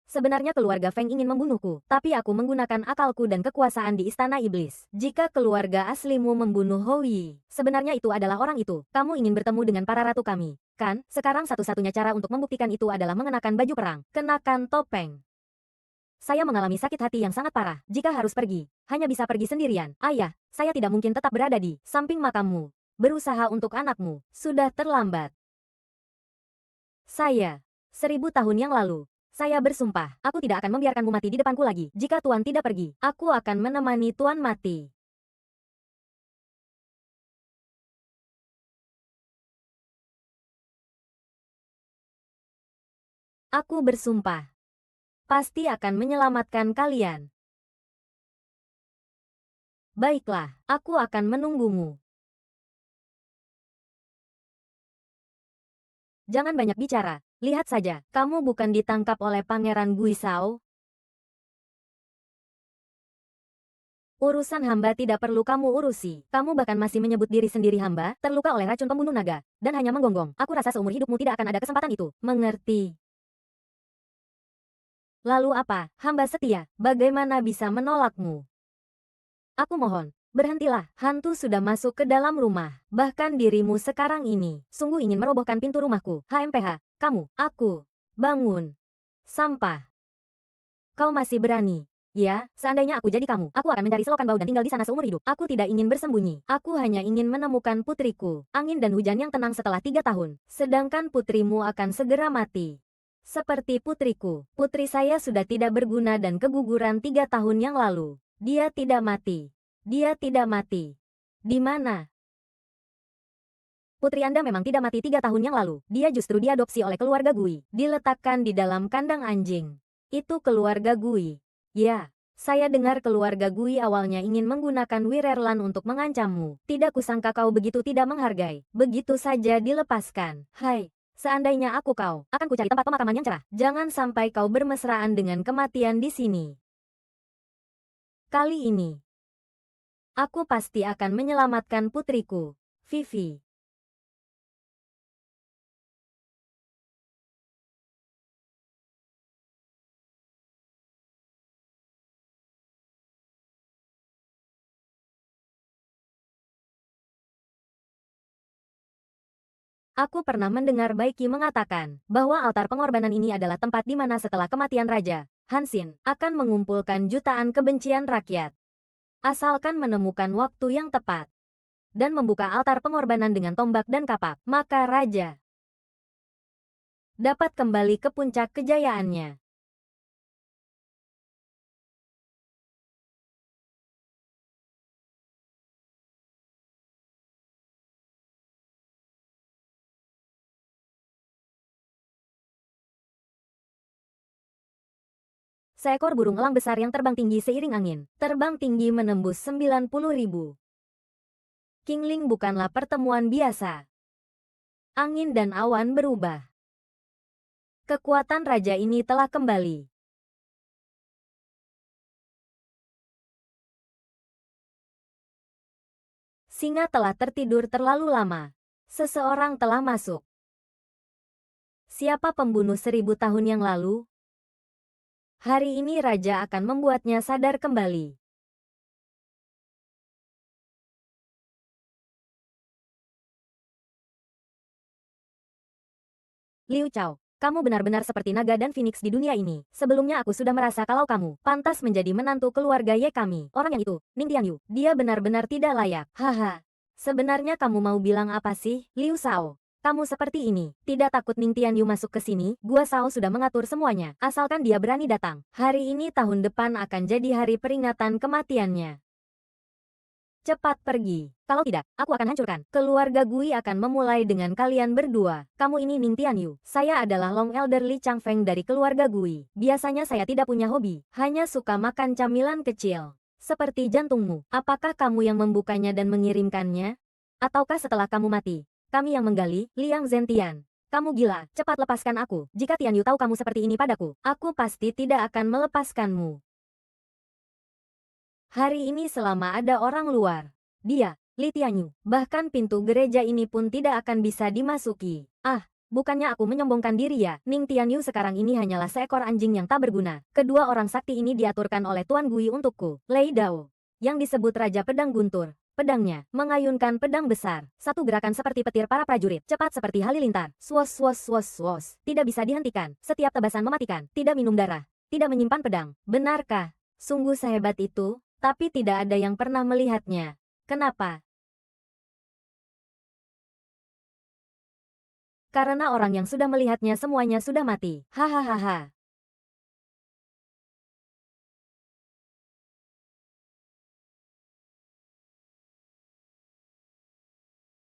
Sebenarnya keluarga Feng ingin membunuhku, tapi aku menggunakan akalku dan kekuasaan di Istana Iblis. Jika keluarga aslimu membunuh Hou, sebenarnya itu adalah orang itu. Kamu ingin bertemu dengan para ratu kami, kan? Sekarang satu-satunya cara untuk membuktikan itu adalah mengenakan baju perang. Kenakan topeng. Saya mengalami sakit hati yang sangat parah. Jika harus pergi, hanya bisa pergi sendirian. Ayah, saya tidak mungkin tetap berada di samping makammu. Berusaha untuk anakmu. Sudah terlambat. Saya. 1000 tahun yang lalu. Saya bersumpah, aku tidak akan membiarkanmu mati di depanku lagi. Jika Tuan tidak pergi, aku akan menemani Tuan mati. Aku bersumpah, pasti akan menyelamatkan kalian. Baiklah, aku akan menunggumu. Jangan banyak bicara. Lihat saja, kamu bukan ditangkap oleh Pangeran Guisao. Urusan hamba tidak perlu kamu urusi. Kamu bahkan masih menyebut diri sendiri hamba, terluka oleh racun pembunuh naga, dan hanya menggonggong. Aku rasa seumur hidupmu tidak akan ada kesempatan itu. Mengerti? Lalu apa? Hamba setia, bagaimana bisa menolakmu? Aku mohon, berhentilah. Hantu sudah masuk ke dalam rumah. Bahkan dirimu sekarang ini, sungguh ingin merobohkan pintu rumahku. HMPH, kamu, aku. Bangun. Sampah. Kau masih berani. Ya, seandainya aku jadi kamu, aku akan mencari selokan bau dan tinggal di sana seumur hidup. Aku tidak ingin bersembunyi. Aku hanya ingin menemukan putriku. Angin dan hujan yang tenang setelah 3 tahun. Sedangkan putrimu akan segera mati. Seperti putriku. Putri saya sudah tidak berguna dan keguguran 3 tahun yang lalu. Dia tidak mati. Dia tidak mati. Di mana? Putri Anda memang tidak mati 3 tahun yang lalu. Dia justru diadopsi oleh keluarga Gui. Diletakkan di dalam kandang anjing. Itu keluarga Gui. Ya, saya dengar keluarga Gui awalnya ingin menggunakan Wirerlan untuk mengancammu. Tidak kusangka kau begitu tidak menghargai. Begitu saja dilepaskan. Hai, seandainya aku kau, akan kucari tempat pemakaman yang cerah. Jangan sampai kau bermesraan dengan kematian di sini. Kali ini, aku pasti akan menyelamatkan putriku, Vivi. Aku pernah mendengar Baiki mengatakan bahwa altar pengorbanan ini adalah tempat di mana setelah kematian Raja, Hansin akan mengumpulkan jutaan kebencian rakyat. Asalkan menemukan waktu yang tepat dan membuka altar pengorbanan dengan tombak dan kapak, maka Raja dapat kembali ke puncak kejayaannya. Seekor burung elang besar yang terbang tinggi seiring angin, terbang tinggi menembus 90.000. Kingling bukanlah pertemuan biasa. Angin dan awan berubah. Kekuatan raja ini telah kembali. Singa telah tertidur terlalu lama. Seseorang telah masuk. Siapa pembunuh 1000 tahun yang lalu? Hari ini raja akan membuatnya sadar kembali. Liu Chao, kamu benar-benar seperti naga dan phoenix di dunia ini. Sebelumnya aku sudah merasa kalau kamu pantas menjadi menantu keluarga Ye kami. Orang yang itu, Ning Tianyu, dia benar-benar tidak layak. Haha. Sebenarnya kamu mau bilang apa sih, Liu Shao? Kamu seperti ini, tidak takut Ning Tianyu masuk ke sini? Gua Shao sudah mengatur semuanya, asalkan dia berani datang. Hari ini tahun depan akan jadi hari peringatan kematiannya. Cepat pergi. Kalau tidak, aku akan hancurkan. Keluarga Gui akan memulai dengan kalian berdua. Kamu ini Ning Tianyu. Saya adalah Long Elder Li Changfeng dari keluarga Gui. Biasanya saya tidak punya hobi. Hanya suka makan camilan kecil. Seperti jantungmu. Apakah kamu yang membukanya dan mengirimkannya? Ataukah setelah kamu mati, kami yang menggali? Liang Zentian. Kamu gila. Cepat lepaskan aku. Jika Tianyu tahu kamu seperti ini padaku, aku pasti tidak akan melepaskanmu. Hari ini selama ada orang luar, dia, Li Tianyu, bahkan pintu gereja ini pun tidak akan bisa dimasuki. Ah, Bukannya aku menyombongkan diri ya, Ning Tianyu sekarang ini hanyalah seekor anjing yang tak berguna. Kedua orang sakti ini diaturkan oleh Tuan Gui untukku. Lei Dao, yang disebut Raja Pedang Guntur. Pedangnya mengayunkan pedang besar. Satu gerakan seperti petir para prajurit, cepat seperti halilintar. Swos swos swos swos. Tidak bisa dihentikan. Setiap tebasan mematikan. Tidak minum darah. Tidak menyimpan pedang. Benarkah? Sungguh sehebat itu, tapi tidak ada yang pernah melihatnya. Kenapa? Karena orang yang sudah melihatnya semuanya sudah mati. Hahaha.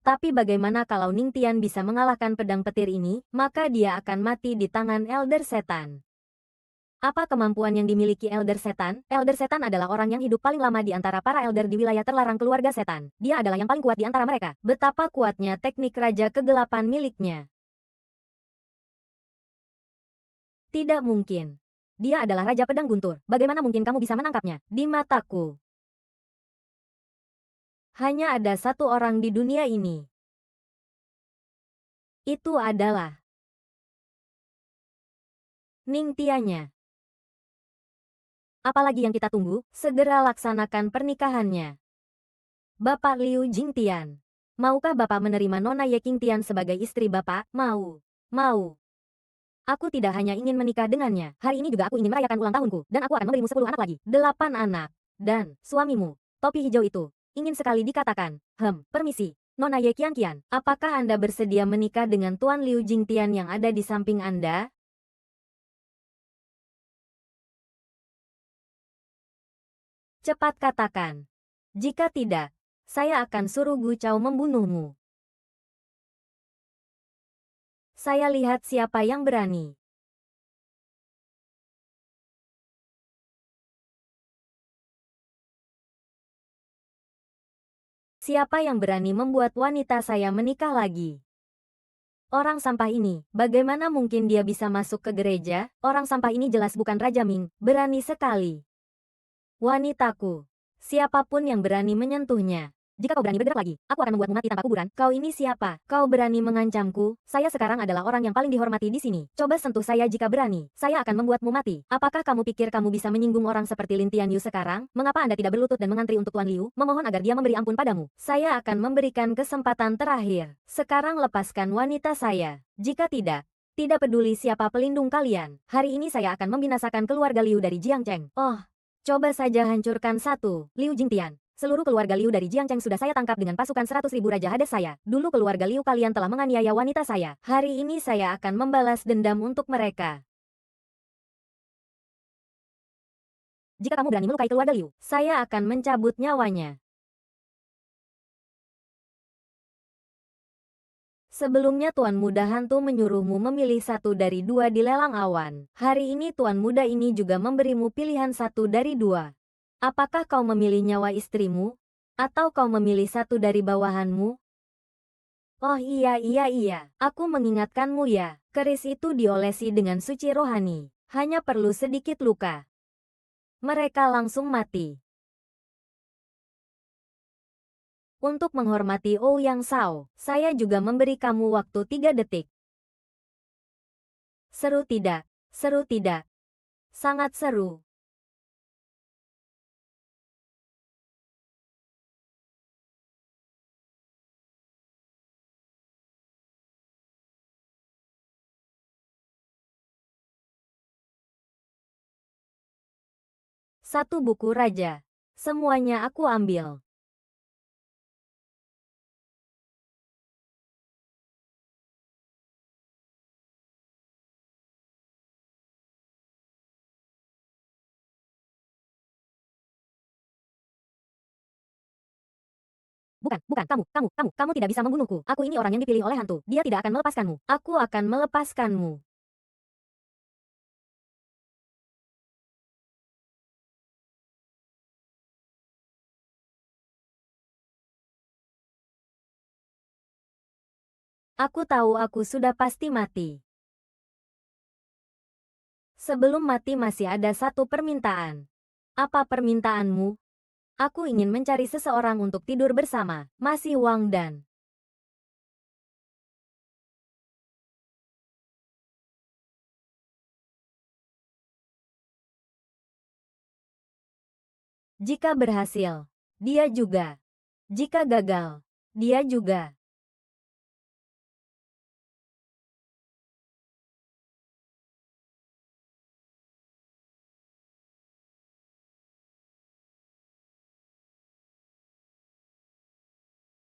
Tapi bagaimana kalau Ning Tian bisa mengalahkan pedang petir ini, maka dia akan mati di tangan Elder Setan. Apa kemampuan yang dimiliki Elder Setan? Elder Setan adalah orang yang hidup paling lama di antara para Elder di wilayah terlarang keluarga setan. Dia adalah yang paling kuat di antara mereka. Betapa kuatnya teknik Raja Kegelapan miliknya. Tidak mungkin. Dia adalah Raja Pedang Guntur. Bagaimana mungkin kamu bisa menangkapnya? Di mataku, hanya ada satu orang di dunia ini. Itu adalah Ning Tianya. Apalagi yang kita tunggu? Segera laksanakan pernikahannya. Bapak Liu Jingtian. Maukah Bapak menerima Nona Ye Qingtian sebagai istri Bapak? Mau. Mau. Aku tidak hanya ingin menikah dengannya. Hari ini juga aku ingin merayakan ulang tahunku. Dan aku akan memberimu 10 anak lagi. 8 anak. Dan, suamimu, topi hijau itu, ingin sekali dikatakan. Permisi. Nona Ye Qianqian, apakah Anda bersedia menikah dengan Tuan Liu Jingtian yang ada di samping Anda? Cepat katakan. Jika tidak, saya akan suruh Gu Chao membunuhmu. Saya lihat siapa yang berani. Siapa yang berani membuat wanita saya menikah lagi? Orang sampah ini, bagaimana mungkin dia bisa masuk ke gereja? Orang sampah ini jelas bukan Raja Ming, berani sekali. Wanitaku, siapapun yang berani menyentuhnya. Jika kau berani bergerak lagi, aku akan membuatmu mati tanpa kuburan. Kau ini siapa? Kau berani mengancamku? Saya sekarang adalah orang yang paling dihormati di sini. Coba sentuh saya jika berani. Saya akan membuatmu mati. Apakah kamu pikir kamu bisa menyinggung orang seperti Lin Tianyu sekarang? Mengapa Anda tidak berlutut dan mengantri untuk Tuan Liu? Memohon agar dia memberi ampun padamu. Saya akan memberikan kesempatan terakhir. Sekarang lepaskan wanita saya. Jika tidak, tidak peduli siapa pelindung kalian. Hari ini saya akan membinasakan keluarga Liu dari Jiangcheng. Oh. Coba saja hancurkan satu. Liu Jingtian. Seluruh keluarga Liu dari Jiangcheng sudah saya tangkap dengan pasukan 100.000 Raja Hades saya. Dulu keluarga Liu kalian telah menganiaya wanita saya. Hari ini saya akan membalas dendam untuk mereka. Jika kamu berani melukai keluarga Liu, saya akan mencabut nyawanya. Sebelumnya Tuan Muda Hantu menyuruhmu memilih satu dari dua di lelang awan. Hari ini Tuan Muda ini juga memberimu pilihan satu dari dua. Apakah kau memilih nyawa istrimu? Atau kau memilih satu dari bawahanmu? Oh iya, aku mengingatkanmu ya. Keris itu diolesi dengan suci rohani. Hanya perlu sedikit luka. Mereka langsung mati. Untuk menghormati Ouyang Shao, saya juga memberi kamu waktu 3 detik. Seru tidak? Seru tidak? Sangat seru. Satu buku raja. Semuanya aku ambil. Bukan, kamu tidak bisa membunuhku. Aku ini orang yang dipilih oleh hantu. Dia tidak akan melepaskanmu. Aku akan melepaskanmu. Aku tahu aku sudah pasti mati. Sebelum mati masih ada satu permintaan. Apa permintaanmu? Aku ingin mencari seseorang untuk tidur bersama. Masih Wang Dan. Jika berhasil, dia juga. Jika gagal, dia juga.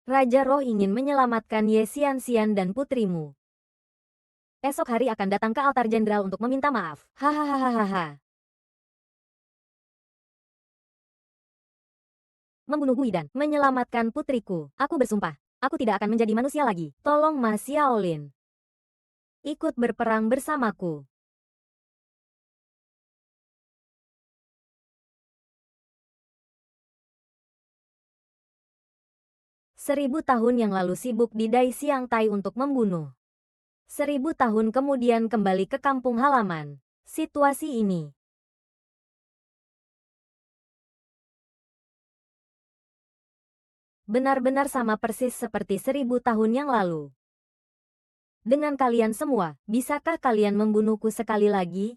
Raja Roh ingin menyelamatkan Ye Xianxian dan putrimu. Esok hari akan datang ke altar jenderal untuk meminta maaf. Hahaha. Membunuh Gui dan menyelamatkan putriku. Aku bersumpah, aku tidak akan menjadi manusia lagi. Tolong Ma Xiaolin, ikut berperang bersamaku. 1000 tahun yang lalu sibuk di Dai Xiang Tai untuk membunuh. 1000 tahun kemudian kembali ke kampung halaman. Situasi ini benar-benar sama persis seperti 1000 tahun yang lalu. Dengan kalian semua, bisakah kalian membunuhku sekali lagi?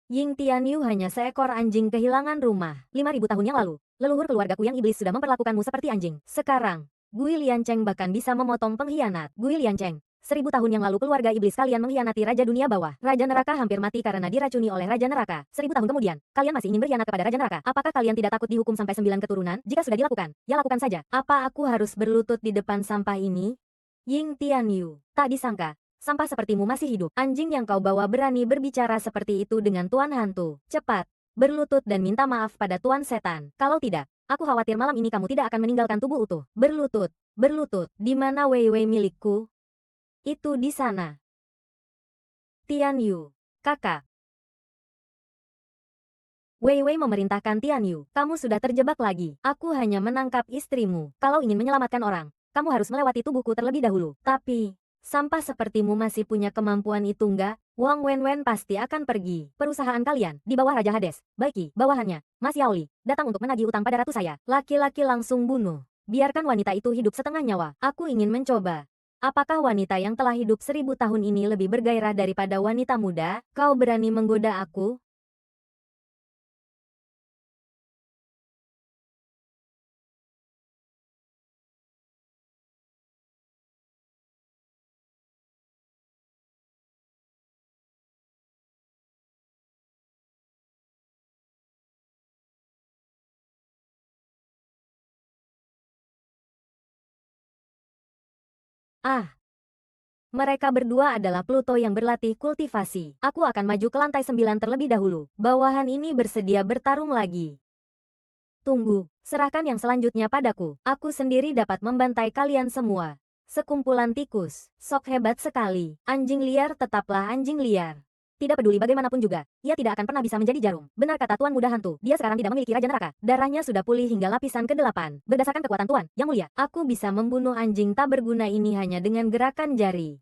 Ying Tianyu hanya seekor anjing kehilangan rumah. 5000 tahun yang lalu, leluhur keluargaku yang iblis sudah memperlakukanmu seperti anjing. Sekarang, Gui Liancheng bahkan bisa memotong pengkhianat. Gui Liancheng, 1000 tahun yang lalu keluarga iblis kalian mengkhianati Raja Dunia Bawah. Raja Neraka hampir mati karena diracuni oleh Raja Neraka. 1000 tahun kemudian, kalian masih ingin berkhianat kepada Raja Neraka. Apakah kalian tidak takut dihukum sampai 9 keturunan? Jika sudah dilakukan, ya lakukan saja. Apa aku harus berlutut di depan sampah ini? Ying Tianyu, tak disangka, sampah sepertimu masih hidup. Anjing yang kau bawa berani berbicara seperti itu dengan Tuan Hantu. Cepat, berlutut dan minta maaf pada Tuan Setan. Kalau tidak, aku khawatir malam ini kamu tidak akan meninggalkan tubuh utuh. Berlutut, berlutut. Di mana Wei Wei milikku? Itu di sana. Tian Yu, kakak. Wei Wei memerintahkan Tian Yu. Kamu sudah terjebak lagi. Aku hanya menangkap istrimu. Kalau ingin menyelamatkan orang, kamu harus melewati tubuhku terlebih dahulu. Tapi, sampah sepertimu masih punya kemampuan itu enggak? Wang Wenwen pasti akan pergi. Perusahaan kalian, di bawah Raja Hades. Baiki, bawahannya, Mas Yaoli, datang untuk menagih utang pada ratu saya. Laki-laki langsung bunuh. Biarkan wanita itu hidup setengah nyawa. Aku ingin mencoba. Apakah wanita yang telah hidup 1000 tahun ini lebih bergairah daripada wanita muda? Kau berani menggoda aku? Ah, mereka berdua adalah Pluto yang berlatih kultivasi. Aku akan maju ke lantai 9 terlebih dahulu. Bawahan ini bersedia bertarung lagi. Tunggu, serahkan yang selanjutnya padaku. Aku sendiri dapat membantai kalian semua. Sekumpulan tikus, sok hebat sekali. Anjing liar tetaplah anjing liar. Tidak peduli bagaimanapun juga, ia tidak akan pernah bisa menjadi jarum. Benar kata Tuan Muda Hantu, dia sekarang tidak memiliki Raja Neraka. Darahnya sudah pulih hingga lapisan ke-8. Berdasarkan kekuatan Tuan, Yang Mulia, aku bisa membunuh anjing tak berguna ini hanya dengan gerakan jari.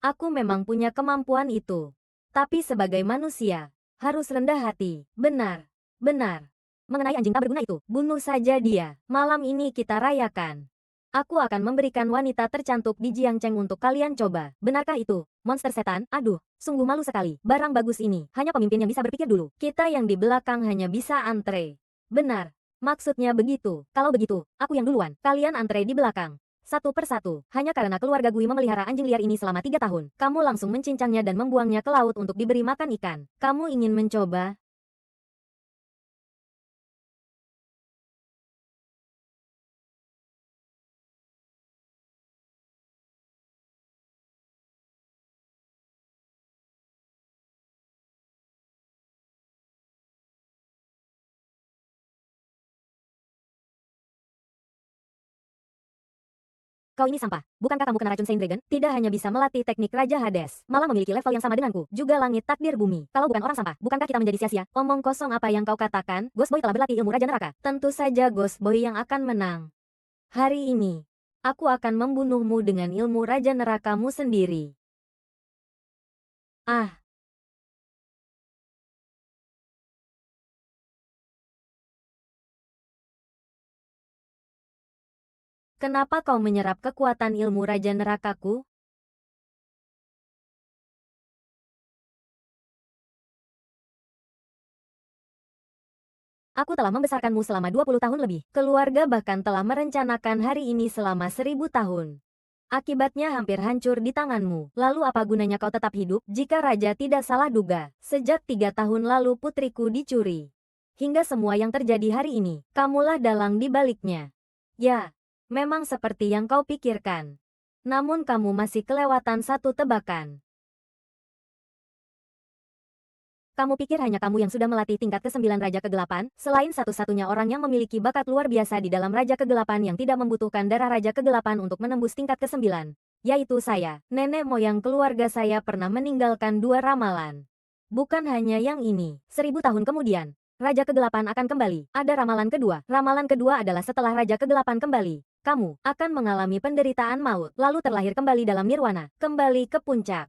Aku memang punya kemampuan itu. Tapi sebagai manusia, harus rendah hati. Benar. Benar. Mengenai anjing tak berguna itu, bunuh saja dia. Malam ini kita rayakan. Aku akan memberikan wanita tercantik di Jiangcheng untuk kalian coba. Benarkah itu? Monster setan? Aduh, sungguh malu sekali. Barang bagus ini, hanya pemimpin yang bisa berpikir dulu. Kita yang di belakang hanya bisa antre. Benar. Maksudnya begitu. Kalau begitu, aku yang duluan. Kalian antre di belakang. Satu persatu, hanya karena keluarga Gui memelihara anjing liar ini selama 3 tahun. Kamu langsung mencincangnya dan membuangnya ke laut untuk diberi makan ikan. Kamu ingin mencoba? Kau ini sampah. Bukankah kamu kena racun Saint Dragon? Tidak hanya bisa melatih teknik Raja Hades, malah memiliki level yang sama denganku. Juga langit takdir bumi. Kalau bukan orang sampah, bukankah kita menjadi sia-sia? Omong kosong apa yang kau katakan? Ghost Boy telah berlatih ilmu Raja Neraka. Tentu saja Ghost Boy yang akan menang. Hari ini, aku akan membunuhmu dengan ilmu Raja Nerakamu sendiri. Ah, kenapa kau menyerap kekuatan ilmu Raja Nerakaku? Aku telah membesarkanmu selama 20 tahun lebih. Keluarga bahkan telah merencanakan hari ini selama 1000 tahun. Akibatnya hampir hancur di tanganmu. Lalu apa gunanya kau tetap hidup jika raja tidak salah duga? Sejak 3 tahun lalu putriku dicuri. Hingga semua yang terjadi hari ini, kamulah dalang di baliknya. Ya, memang seperti yang kau pikirkan. Namun kamu masih kelewatan satu tebakan. Kamu pikir hanya kamu yang sudah melatih tingkat ke-9 Raja Kegelapan, selain satu-satunya orang yang memiliki bakat luar biasa di dalam Raja Kegelapan yang tidak membutuhkan darah Raja Kegelapan untuk menembus tingkat ke-9. Yaitu saya. Nenek moyang keluarga saya pernah meninggalkan 2 ramalan. Bukan hanya yang ini. 1000 tahun kemudian, Raja Kegelapan akan kembali. Ada ramalan kedua. Ramalan kedua adalah setelah Raja Kegelapan kembali, kamu akan mengalami penderitaan maut, lalu terlahir kembali dalam nirwana, kembali ke puncak.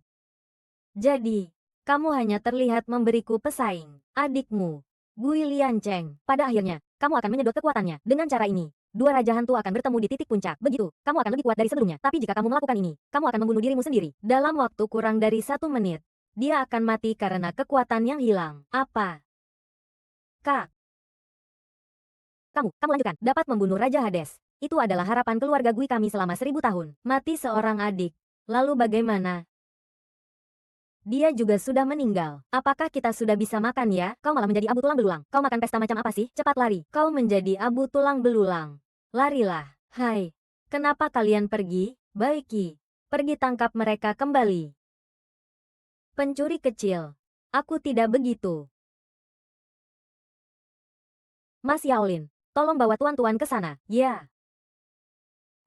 Jadi, kamu hanya terlihat memberiku pesaing. Adikmu, Gui Liancheng. Pada akhirnya, kamu akan menyedot kekuatannya. Dengan cara ini, 2 raja hantu akan bertemu di titik puncak. Begitu, kamu akan lebih kuat dari sebelumnya. Tapi jika kamu melakukan ini, kamu akan membunuh dirimu sendiri. Dalam waktu kurang dari 1 menit, dia akan mati karena kekuatan yang hilang. Apa? Kak, kamu lanjutkan. Dapat membunuh Raja Hades. Itu adalah harapan keluarga Gui kami selama 1000 tahun. Mati seorang adik. Lalu bagaimana? Dia juga sudah meninggal. Apakah kita sudah bisa makan ya? Kau malah menjadi abu tulang belulang. Kau makan pesta macam apa sih? Cepat lari. Kau menjadi abu tulang belulang. Larilah. Hai. Kenapa kalian pergi? Baiki. Pergi tangkap mereka kembali. Pencuri kecil. Aku tidak begitu. Mas Yaolin, tolong bawa tuan-tuan ke sana. Ya.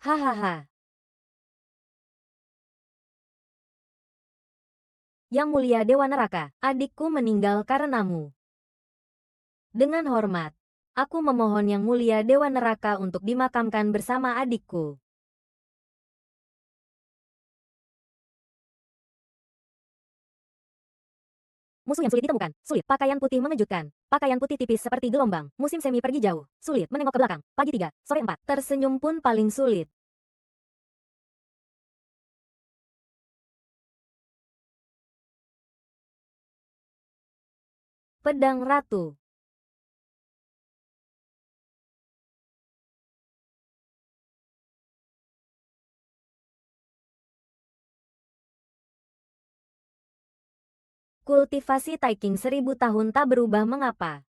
Hahaha. Yang Mulia Dewa Neraka, adikku meninggal karenamu. Dengan hormat, aku memohon Yang Mulia Dewa Neraka untuk dimakamkan bersama adikku. Musuh yang sulit ditemukan. Sulit. Pakaian putih mengejutkan. Pakaian putih tipis seperti gelombang. Musim semi pergi jauh. Sulit menengok ke belakang. Pagi 3, sore 4. Tersenyum pun paling sulit. Pedang Ratu. Kultivasi Taiking 1000 tahun tak berubah mengapa.